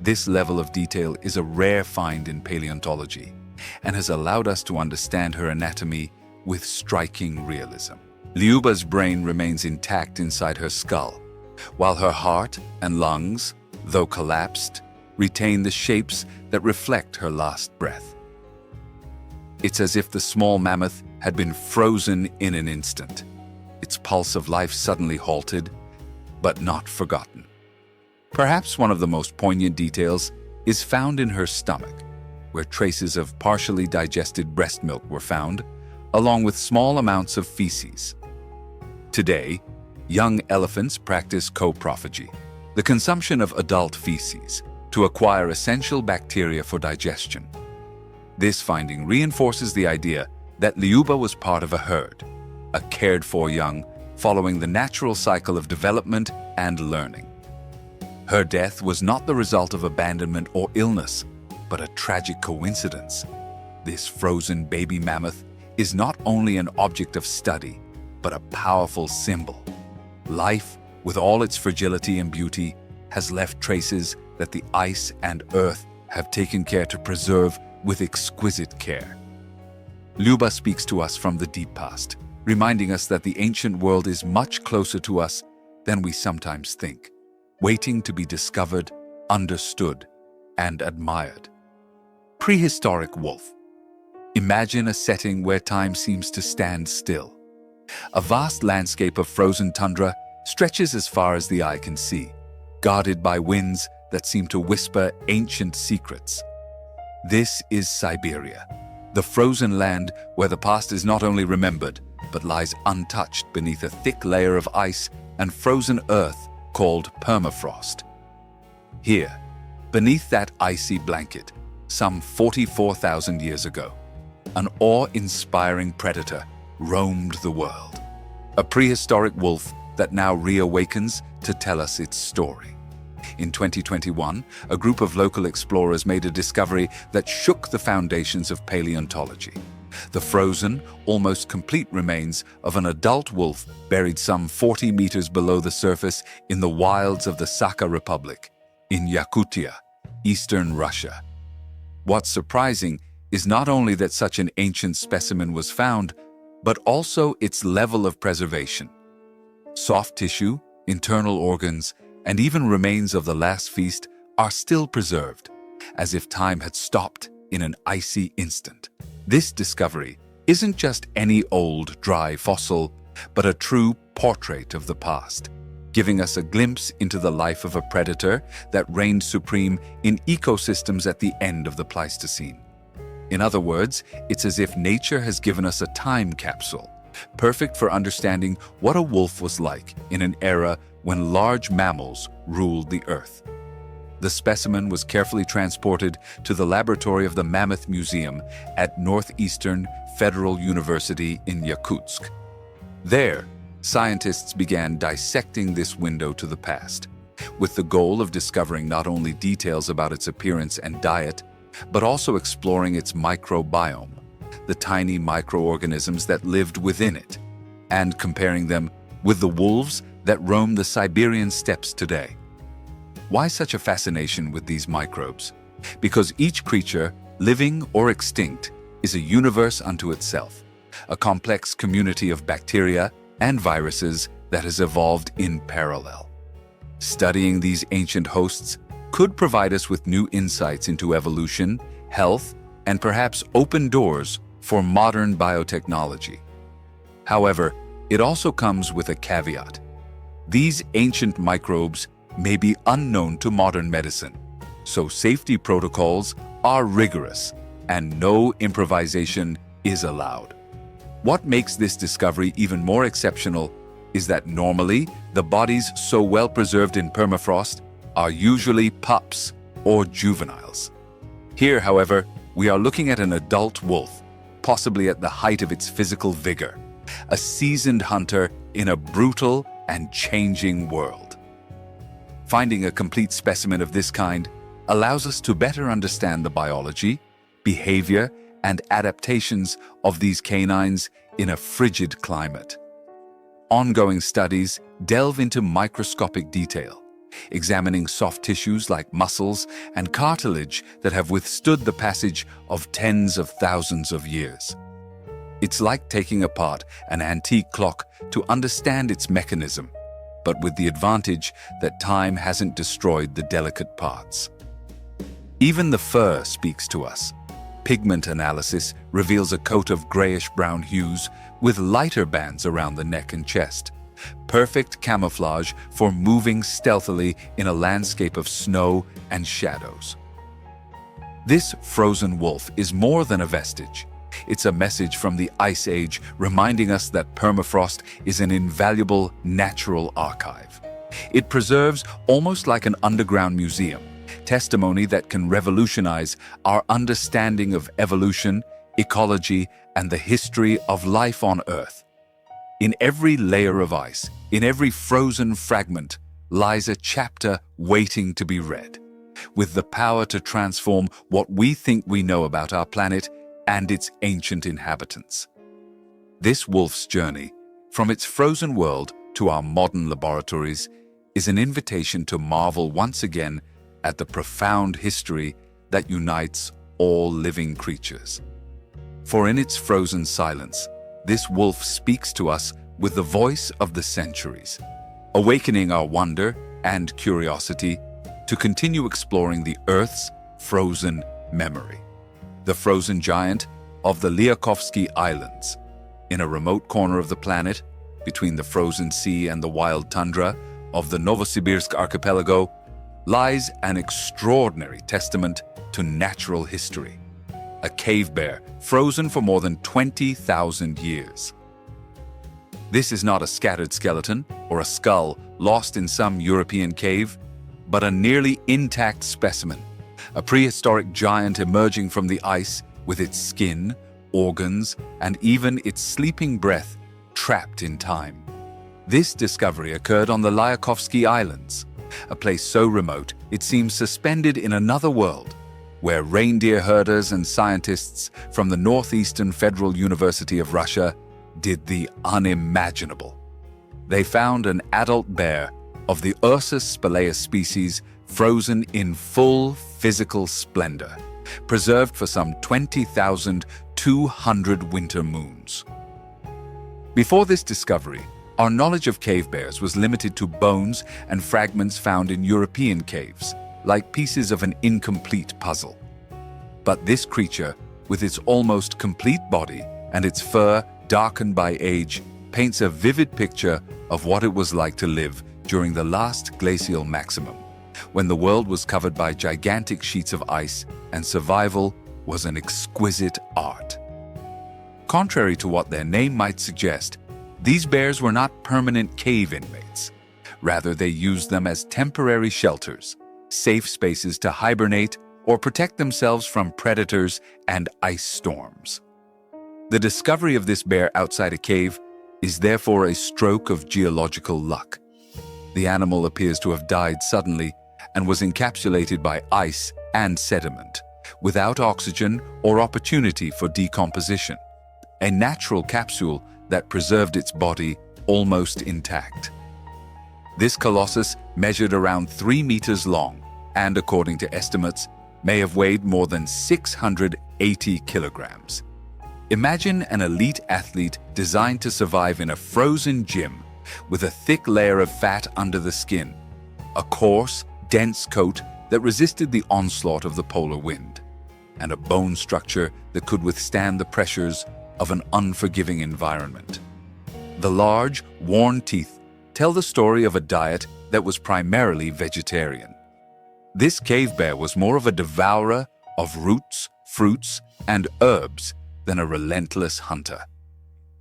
This level of detail is a rare find in paleontology and has allowed us to understand her anatomy with striking realism. Liuba's brain remains intact inside her skull, while her heart and lungs, though collapsed, retain the shapes that reflect her last breath. It's as if the small mammoth had been frozen in an instant, its pulse of life suddenly halted, but not forgotten. Perhaps one of the most poignant details is found in her stomach, where traces of partially digested breast milk were found, along with small amounts of feces. Today, young elephants practice coprophagy, the consumption of adult feces, to acquire essential bacteria for digestion. This finding reinforces the idea that Liuba was part of a herd, a cared-for young, following the natural cycle of development and learning. Her death was not the result of abandonment or illness, but a tragic coincidence. This frozen baby mammoth is not only an object of study, but a powerful symbol. Life, with all its fragility and beauty, has left traces that the ice and earth have taken care to preserve with exquisite care. Liuba speaks to us from the deep past, reminding us that the ancient world is much closer to us than we sometimes think, waiting to be discovered, understood, and admired. Prehistoric wolf. Imagine a setting where time seems to stand still. A vast landscape of frozen tundra stretches as far as the eye can see, guarded by winds that seem to whisper ancient secrets. This is Siberia, the frozen land where the past is not only remembered, but lies untouched beneath a thick layer of ice and frozen earth called permafrost. Here, beneath that icy blanket, some 44,000 years ago, an awe-inspiring predator roamed the world, a prehistoric wolf that now reawakens to tell us its story. In 2021, a group of local explorers made a discovery that shook the foundations of paleontology. The frozen, almost complete remains of an adult wolf buried some 40 meters below the surface in the wilds of the Sakha Republic, in Yakutia, eastern Russia. What's surprising is not only that such an ancient specimen was found, but also its level of preservation. Soft tissue, internal organs, and even remains of the last feast are still preserved, as if time had stopped in an icy instant. This discovery isn't just any old, dry fossil, but a true portrait of the past, giving us a glimpse into the life of a predator that reigned supreme in ecosystems at the end of the Pleistocene. In other words, it's as if nature has given us a time capsule, perfect for understanding what a wolf was like in an era when large mammals ruled the earth. The specimen was carefully transported to the laboratory of the Mammoth Museum at Northeastern Federal University in Yakutsk. There, scientists began dissecting this window to the past, with the goal of discovering not only details about its appearance and diet, but also exploring its microbiome, the tiny microorganisms that lived within it, and comparing them with the wolves that roam the Siberian steppes today. Why such a fascination with these microbes? Because each creature, living or extinct, is a universe unto itself, a complex community of bacteria and viruses that has evolved in parallel. Studying these ancient hosts could provide us with new insights into evolution, health, and perhaps open doors for modern biotechnology. However, it also comes with a caveat. These ancient microbes may be unknown to modern medicine, so safety protocols are rigorous and no improvisation is allowed. What makes this discovery even more exceptional is that normally the bodies so well preserved in permafrost are usually pups or juveniles. Here, however, we are looking at an adult wolf, possibly at the height of its physical vigor, a seasoned hunter in a brutal and changing world. Finding a complete specimen of this kind allows us to better understand the biology, behavior, and adaptations of these canines in a frigid climate. Ongoing studies delve into microscopic detail, examining soft tissues like muscles and cartilage that have withstood the passage of tens of thousands of years. It's like taking apart an antique clock to understand its mechanism, but with the advantage that time hasn't destroyed the delicate parts. Even the fur speaks to us. Pigment analysis reveals a coat of grayish-brown hues with lighter bands around the neck and chest, perfect camouflage for moving stealthily in a landscape of snow and shadows. This frozen wolf is more than a vestige. It's a message from the Ice Age reminding us that permafrost is an invaluable natural archive. It preserves almost like an underground museum, testimony that can revolutionize our understanding of evolution, ecology, and the history of life on Earth. In every layer of ice, in every frozen fragment, lies a chapter waiting to be read, with the power to transform what we think we know about our planet and its ancient inhabitants. This wolf's journey, from its frozen world to our modern laboratories, is an invitation to marvel once again at the profound history that unites all living creatures. For in its frozen silence, this wolf speaks to us with the voice of the centuries, awakening our wonder and curiosity to continue exploring the Earth's frozen memory. The frozen giant of the Liakovsky Islands, in a remote corner of the planet, between the frozen sea and the wild tundra of the Novosibirsk archipelago, lies an extraordinary testament to natural history. A cave bear frozen for more than 20,000 years. This is not a scattered skeleton or a skull lost in some European cave, but a nearly intact specimen, a prehistoric giant emerging from the ice with its skin, organs, and even its sleeping breath trapped in time. This discovery occurred on the Liakovsky Islands, a place so remote it seems suspended in another world, where reindeer herders and scientists from the Northeastern Federal University of Russia did the unimaginable. They found an adult bear of the Ursus spelaeus species frozen in full physical splendor, preserved for some 20,200 winter moons. Before this discovery, our knowledge of cave bears was limited to bones and fragments found in European caves, like pieces of an incomplete puzzle. But this creature, with its almost complete body and its fur darkened by age, paints a vivid picture of what it was like to live during the last glacial maximum, when the world was covered by gigantic sheets of ice and survival was an exquisite art. Contrary to what their name might suggest, these bears were not permanent cave inmates. Rather, they used them as temporary shelters, safe spaces to hibernate or protect themselves from predators and ice storms. The discovery of this bear outside a cave is therefore a stroke of geological luck. The animal appears to have died suddenly and was encapsulated by ice and sediment, without oxygen or opportunity for decomposition. A natural capsule that preserved its body almost intact. This colossus measured around 3 meters long and, according to estimates, may have weighed more than 680 kilograms. Imagine an elite athlete designed to survive in a frozen gym with a thick layer of fat under the skin, a coarse, dense coat that resisted the onslaught of the polar wind, and a bone structure that could withstand the pressures of an unforgiving environment. The large, worn teeth tell the story of a diet that was primarily vegetarian. This cave bear was more of a devourer of roots, fruits, and herbs than a relentless hunter.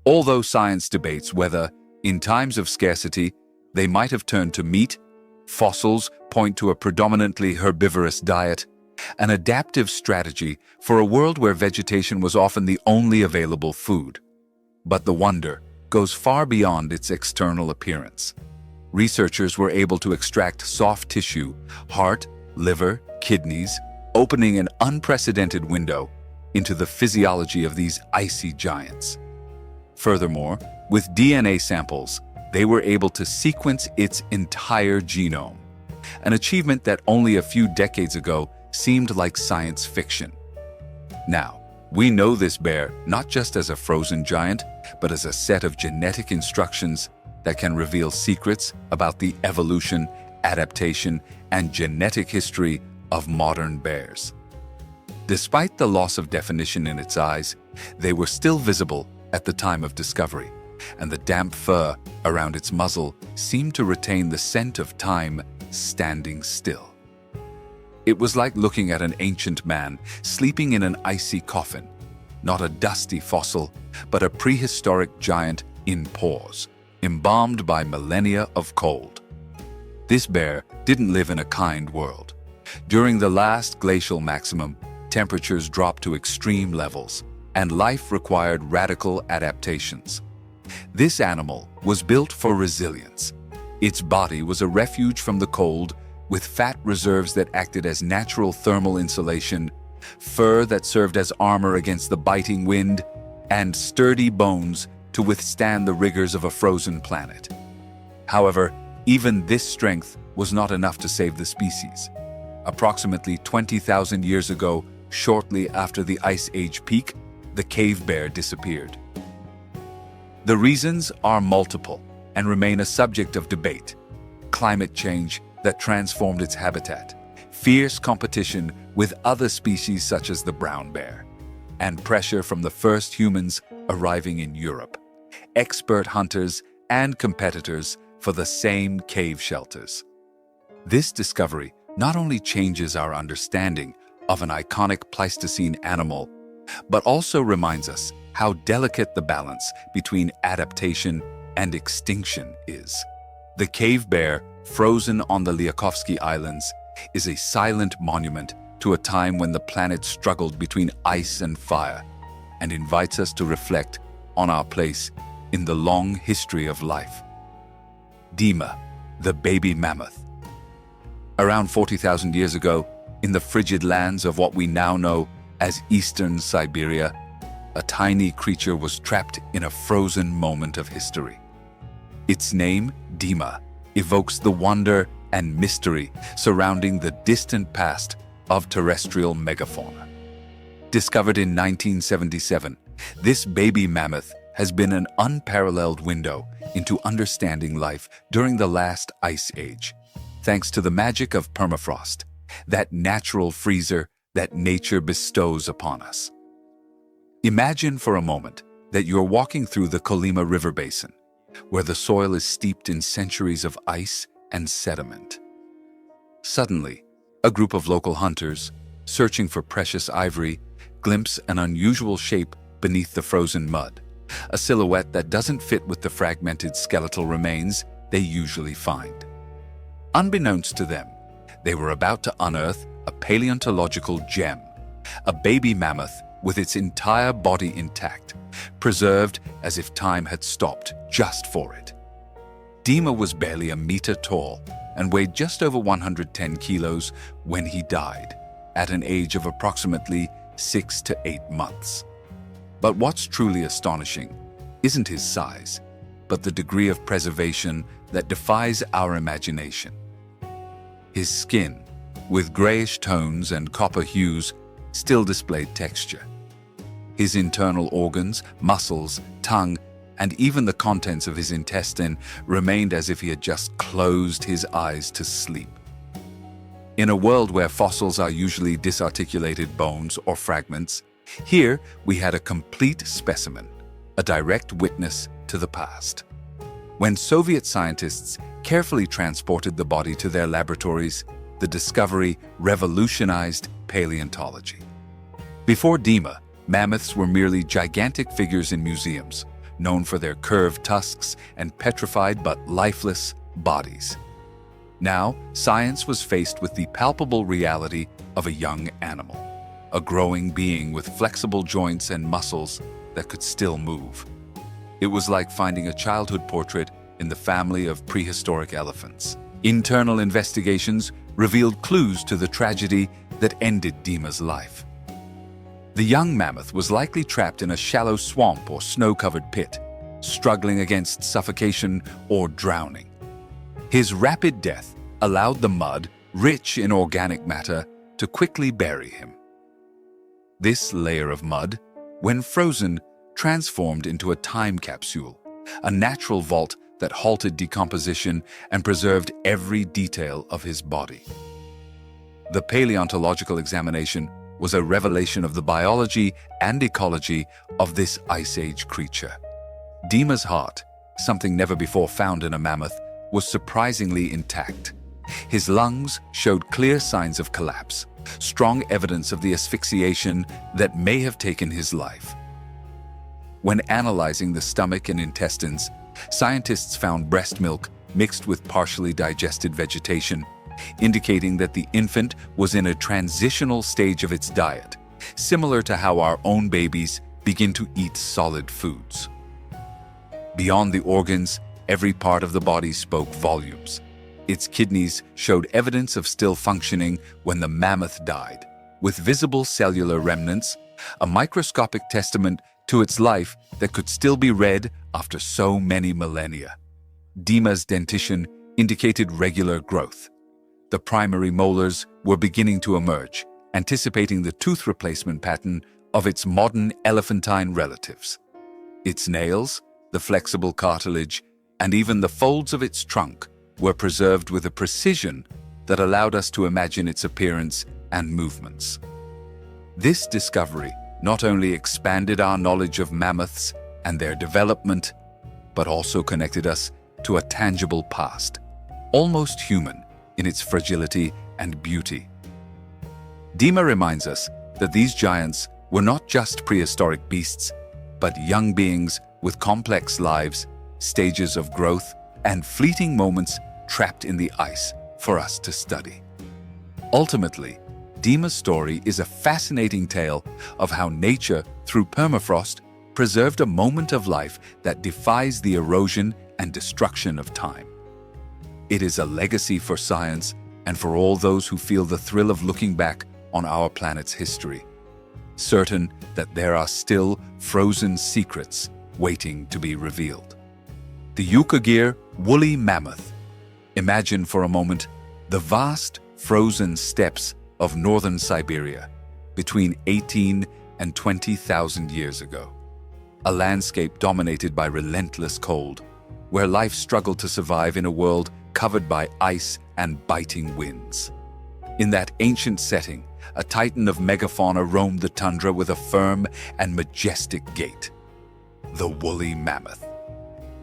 Although science debates whether, in times of scarcity, they might have turned to meat, fossils point to a predominantly herbivorous diet, an adaptive strategy for a world where vegetation was often the only available food. But the wonder goes far beyond its external appearance. Researchers were able to extract soft tissue, heart, liver, kidneys, opening an unprecedented window into the physiology of these icy giants. Furthermore, with DNA samples, they were able to sequence its entire genome, an achievement that only a few decades ago seemed like science fiction. Now, we know this bear not just as a frozen giant, but as a set of genetic instructions that can reveal secrets about the evolution, adaptation, and genetic history of modern bears. Despite the loss of definition in its eyes, they were still visible at the time of discovery, and the damp fur around its muzzle seemed to retain the scent of time standing still. It was like looking at an ancient man sleeping in an icy coffin, not a dusty fossil, but a prehistoric giant in pause, embalmed by millennia of cold. This bear didn't live in a kind world. During the last glacial maximum, temperatures dropped to extreme levels, and life required radical adaptations. This animal was built for resilience. Its body was a refuge from the cold, with fat reserves that acted as natural thermal insulation, fur that served as armor against the biting wind, and sturdy bones to withstand the rigors of a frozen planet. However, even this strength was not enough to save the species. Approximately 20,000 years ago, shortly after the Ice Age peak, the cave bear disappeared. The reasons are multiple and remain a subject of debate. Climate change that transformed its habitat, fierce competition with other species such as the brown bear, and pressure from the first humans arriving in Europe, expert hunters and competitors for the same cave shelters. This discovery not only changes our understanding of an iconic Pleistocene animal, but also reminds us how delicate the balance between adaptation and extinction is. The cave bear, frozen on the Liakovsky Islands, is a silent monument to a time when the planet struggled between ice and fire, and invites us to reflect on our place in the long history of life. Dima, the baby mammoth. Around 40,000 years ago, in the frigid lands of what we now know as Eastern Siberia, a tiny creature was trapped in a frozen moment of history. Its name, Dima, evokes the wonder and mystery surrounding the distant past of terrestrial megafauna. Discovered in 1977, this baby mammoth has been an unparalleled window into understanding life during the last ice age, thanks to the magic of permafrost, that natural freezer that nature bestows upon us. Imagine for a moment that you're walking through the Colima River Basin, where the soil is steeped in centuries of ice and sediment. Suddenly, a group of local hunters, searching for precious ivory, glimpse an unusual shape beneath the frozen mud, a silhouette that doesn't fit with the fragmented skeletal remains they usually find. Unbeknownst to them, they were about to unearth a paleontological gem, a baby mammoth with its entire body intact, preserved as if time had stopped just for it. Dima was barely a meter tall and weighed just over 110 kilos when he died, at an age of approximately 6 to 8 months. But what's truly astonishing isn't his size, but the degree of preservation that defies our imagination. His skin, with grayish tones and copper hues, still displayed texture. His internal organs, muscles, tongue, and even the contents of his intestine remained as if he had just closed his eyes to sleep. In a world where fossils are usually disarticulated bones or fragments, here we had a complete specimen, a direct witness to the past. When Soviet scientists carefully transported the body to their laboratories, the discovery revolutionized paleontology. Before Dima, mammoths were merely gigantic figures in museums, known for their curved tusks and petrified but lifeless bodies. Now, science was faced with the palpable reality of a young animal, a growing being with flexible joints and muscles that could still move. It was like finding a childhood portrait in the family of prehistoric elephants. Internal investigations revealed clues to the tragedy that ended Dima's life. The young mammoth was likely trapped in a shallow swamp or snow-covered pit, struggling against suffocation or drowning. His rapid death allowed the mud, rich in organic matter, to quickly bury him. This layer of mud, when frozen, transformed into a time capsule, a natural vault that halted decomposition and preserved every detail of his body. The paleontological examination was a revelation of the biology and ecology of this Ice Age creature. Dima's heart, something never before found in a mammoth, was surprisingly intact. His lungs showed clear signs of collapse, strong evidence of the asphyxiation that may have taken his life. When analyzing the stomach and intestines, scientists found breast milk mixed with partially digested vegetation, indicating that the infant was in a transitional stage of its diet, similar to how our own babies begin to eat solid foods. Beyond the organs, every part of the body spoke volumes. Its kidneys showed evidence of still functioning when the mammoth died, with visible cellular remnants, a microscopic testament to its life that could still be read after so many millennia. Dima's dentition indicated regular growth. The primary molars were beginning to emerge, anticipating the tooth replacement pattern of its modern elephantine relatives. Its nails, the flexible cartilage, and even the folds of its trunk were preserved with a precision that allowed us to imagine its appearance and movements. This discovery not only expanded our knowledge of mammoths and their development, but also connected us to a tangible past, almost human in its fragility and beauty. Dima reminds us that these giants were not just prehistoric beasts, but young beings with complex lives, stages of growth, and fleeting moments trapped in the ice for us to study. Ultimately, Dima's story is a fascinating tale of how nature, through permafrost, preserved a moment of life that defies the erosion and destruction of time. It is a legacy for science and for all those who feel the thrill of looking back on our planet's history, certain that there are still frozen secrets waiting to be revealed. The Yukagir woolly mammoth. Imagine for a moment the vast frozen steppes of northern Siberia between 18 120,000 years ago. A landscape dominated by relentless cold, where life struggled to survive in a world covered by ice and biting winds. In that ancient setting, a titan of megafauna roamed the tundra with a firm and majestic gait: the woolly mammoth.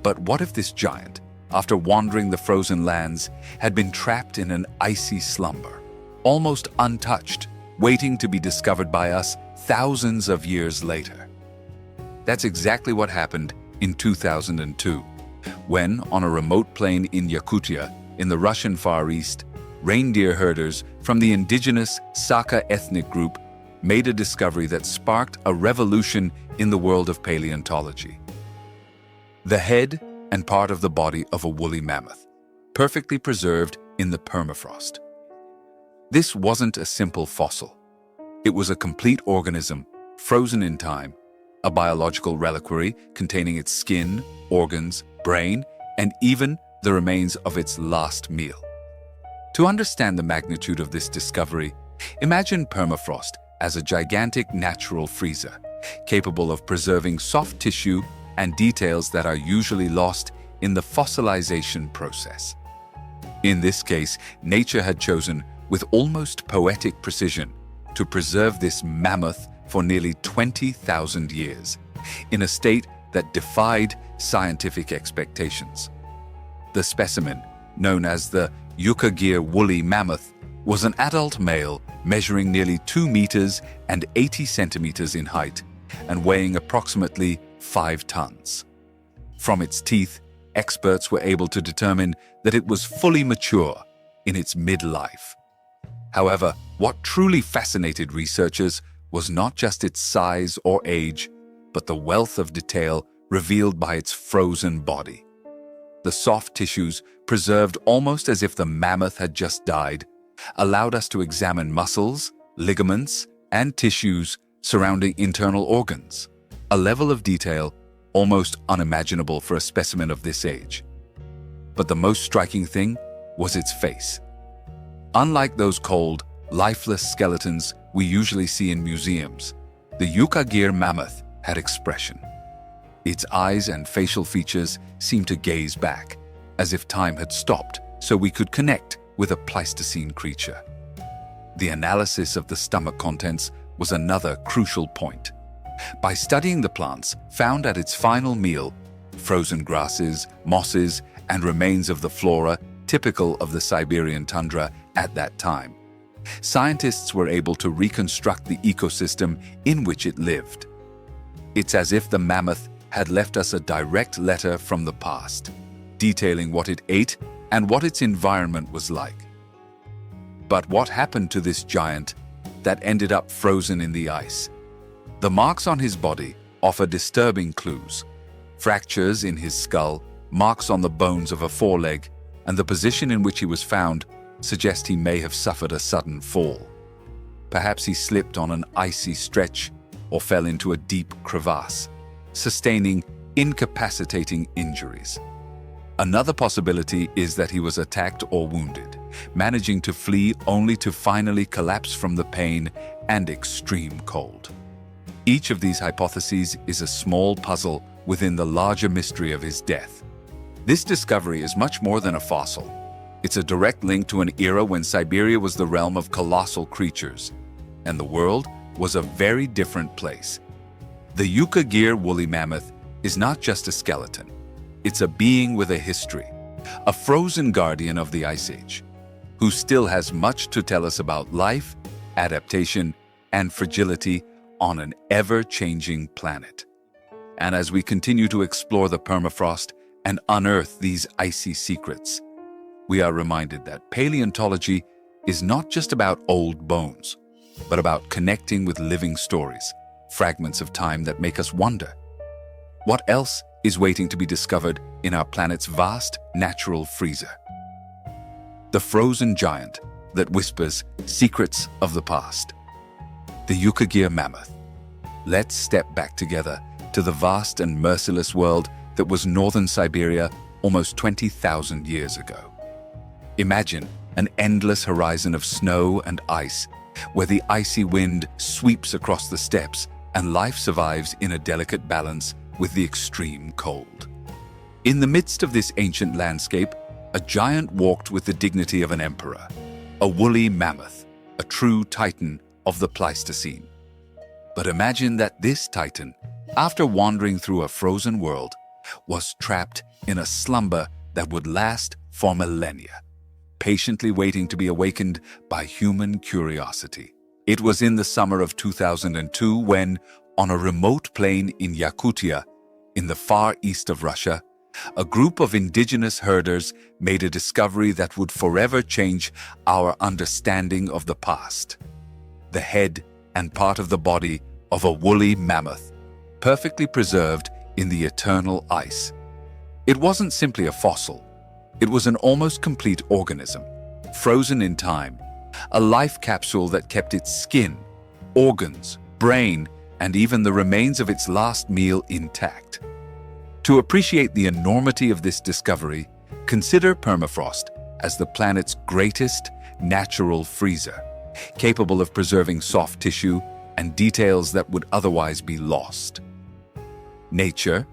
But what if this giant, after wandering the frozen lands, had been trapped in an icy slumber, almost untouched, waiting to be discovered by us thousands of years later? That's exactly what happened in 2002, when, on a remote plain in Yakutia, in the Russian Far East, reindeer herders from the indigenous Saka ethnic group made a discovery that sparked a revolution in the world of paleontology. The head and part of the body of a woolly mammoth, perfectly preserved in the permafrost. This wasn't a simple fossil. It was a complete organism, frozen in time, a biological reliquary containing its skin, organs, brain, and even the remains of its last meal. To understand the magnitude of this discovery, imagine permafrost as a gigantic natural freezer, capable of preserving soft tissue and details that are usually lost in the fossilization process. In this case, nature had chosen, with almost poetic precision, to preserve this mammoth for nearly 20,000 years, in a state that defied scientific expectations. The specimen, known as the Yukagir woolly mammoth, was an adult male measuring nearly 2 meters and 80 centimeters in height and weighing approximately 5 tons. From its teeth, experts were able to determine that it was fully mature in its midlife. However, what truly fascinated researchers was not just its size or age, but the wealth of detail revealed by its frozen body. The soft tissues, preserved almost as if the mammoth had just died, allowed us to examine muscles, ligaments, and tissues surrounding internal organs, a level of detail almost unimaginable for a specimen of this age. But the most striking thing was its face. Unlike those cold, lifeless skeletons we usually see in museums, the Yukagir mammoth had expression. Its eyes and facial features seemed to gaze back, as if time had stopped so we could connect with a Pleistocene creature. The analysis of the stomach contents was another crucial point. By studying the plants found at its final meal, frozen grasses, mosses, and remains of the flora typical of the Siberian tundra at that time, scientists were able to reconstruct the ecosystem in which it lived. It's as if the mammoth had left us a direct letter from the past, detailing what it ate and what its environment was like. But what happened to this giant that ended up frozen in the ice? The marks on his body offer disturbing clues. Fractures in his skull, marks on the bones of a foreleg, and the position in which he was found suggest he may have suffered a sudden fall. Perhaps he slipped on an icy stretch or fell into a deep crevasse, sustaining incapacitating injuries. Another possibility is that he was attacked or wounded, managing to flee only to finally collapse from the pain and extreme cold. Each of these hypotheses is a small puzzle within the larger mystery of his death. This discovery is much more than a fossil. It's a direct link to an era when Siberia was the realm of colossal creatures, and the world was a very different place. The Yukagir woolly mammoth is not just a skeleton. It's a being with a history, a frozen guardian of the Ice Age, who still has much to tell us about life, adaptation, and fragility on an ever-changing planet. And as we continue to explore the permafrost and unearth these icy secrets, we are reminded that paleontology is not just about old bones, but about connecting with living stories, fragments of time that make us wonder. What else is waiting to be discovered in our planet's vast natural freezer? The frozen giant that whispers secrets of the past. The Yukagir mammoth. Let's step back together to the vast and merciless world that was northern Siberia almost 20,000 years ago. Imagine an endless horizon of snow and ice, where the icy wind sweeps across the steppes and life survives in a delicate balance with the extreme cold. In the midst of this ancient landscape, a giant walked with the dignity of an emperor, a woolly mammoth, a true titan of the Pleistocene. But imagine that this titan, after wandering through a frozen world, was trapped in a slumber that would last for millennia, patiently waiting to be awakened by human curiosity. It was in the summer of 2002 when, on a remote plain in Yakutia, in the far east of Russia, a group of indigenous herders made a discovery that would forever change our understanding of the past. The head and part of the body of a woolly mammoth, perfectly preserved in the eternal ice. It wasn't simply a fossil. It was an almost complete organism, frozen in time, a life capsule that kept its skin, organs, brain, and even the remains of its last meal intact. To appreciate the enormity of this discovery, consider permafrost as the planet's greatest natural freezer, capable of preserving soft tissue and details that would otherwise be lost. Nature,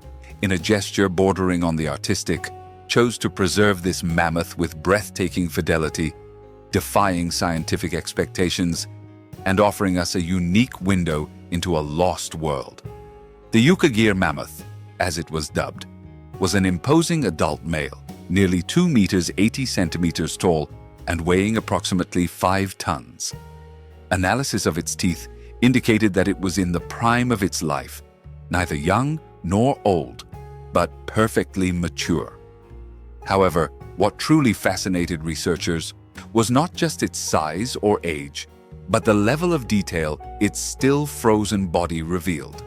in a gesture bordering on the artistic, chose to preserve this mammoth with breathtaking fidelity, defying scientific expectations and offering us a unique window into a lost world. The Yukagir mammoth, as it was dubbed, was an imposing adult male, nearly 2 meters 80 centimeters tall and weighing approximately 5 tons. Analysis of its teeth indicated that it was in the prime of its life, neither young nor old, but perfectly mature. However, what truly fascinated researchers was not just its size or age, but the level of detail its still frozen body revealed.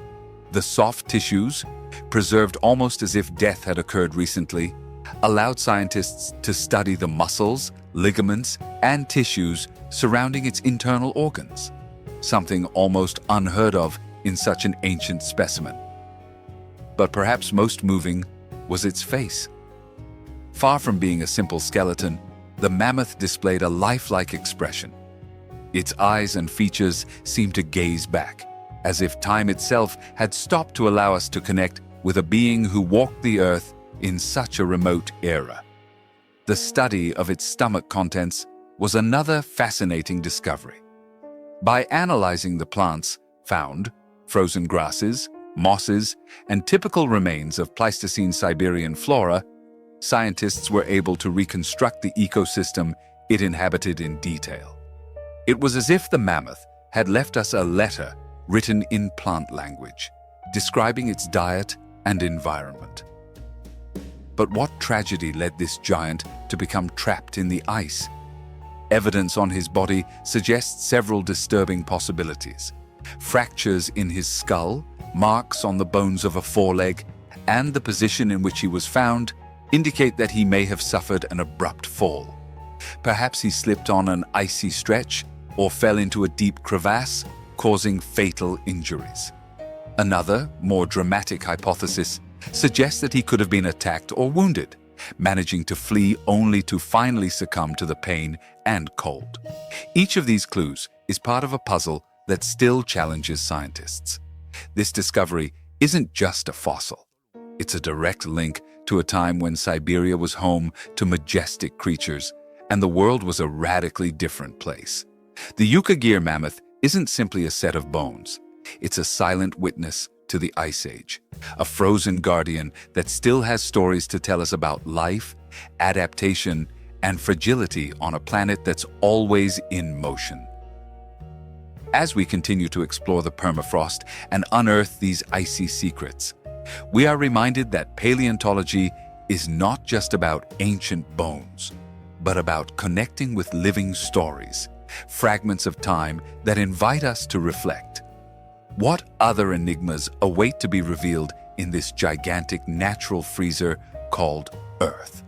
The soft tissues, preserved almost as if death had occurred recently, allowed scientists to study the muscles, ligaments, and tissues surrounding its internal organs, something almost unheard of in such an ancient specimen. But perhaps most moving was its face. Far from being a simple skeleton, the mammoth displayed a lifelike expression. Its eyes and features seemed to gaze back, as if time itself had stopped to allow us to connect with a being who walked the earth in such a remote era. The study of its stomach contents was another fascinating discovery. By analyzing the plants found, frozen grasses, mosses, and typical remains of Pleistocene Siberian flora, scientists were able to reconstruct the ecosystem it inhabited in detail. It was as if the mammoth had left us a letter written in plant language, describing its diet and environment. But what tragedy led this giant to become trapped in the ice? Evidence on his body suggests several disturbing possibilities. Fractures in his skull, marks on the bones of a foreleg, and the position in which he was found indicate that he may have suffered an abrupt fall. Perhaps he slipped on an icy stretch or fell into a deep crevasse, causing fatal injuries. Another, more dramatic hypothesis suggests that he could have been attacked or wounded, managing to flee only to finally succumb to the pain and cold. Each of these clues is part of a puzzle that still challenges scientists. This discovery isn't just a fossil. It's a direct link to a time when Siberia was home to majestic creatures, and the world was a radically different place. The Yukagir mammoth isn't simply a set of bones. It's a silent witness to the Ice Age, a frozen guardian that still has stories to tell us about life, adaptation, and fragility on a planet that's always in motion. As we continue to explore the permafrost and unearth these icy secrets, we are reminded that paleontology is not just about ancient bones, but about connecting with living stories, fragments of time that invite us to reflect. What other enigmas await to be revealed in this gigantic natural freezer called Earth?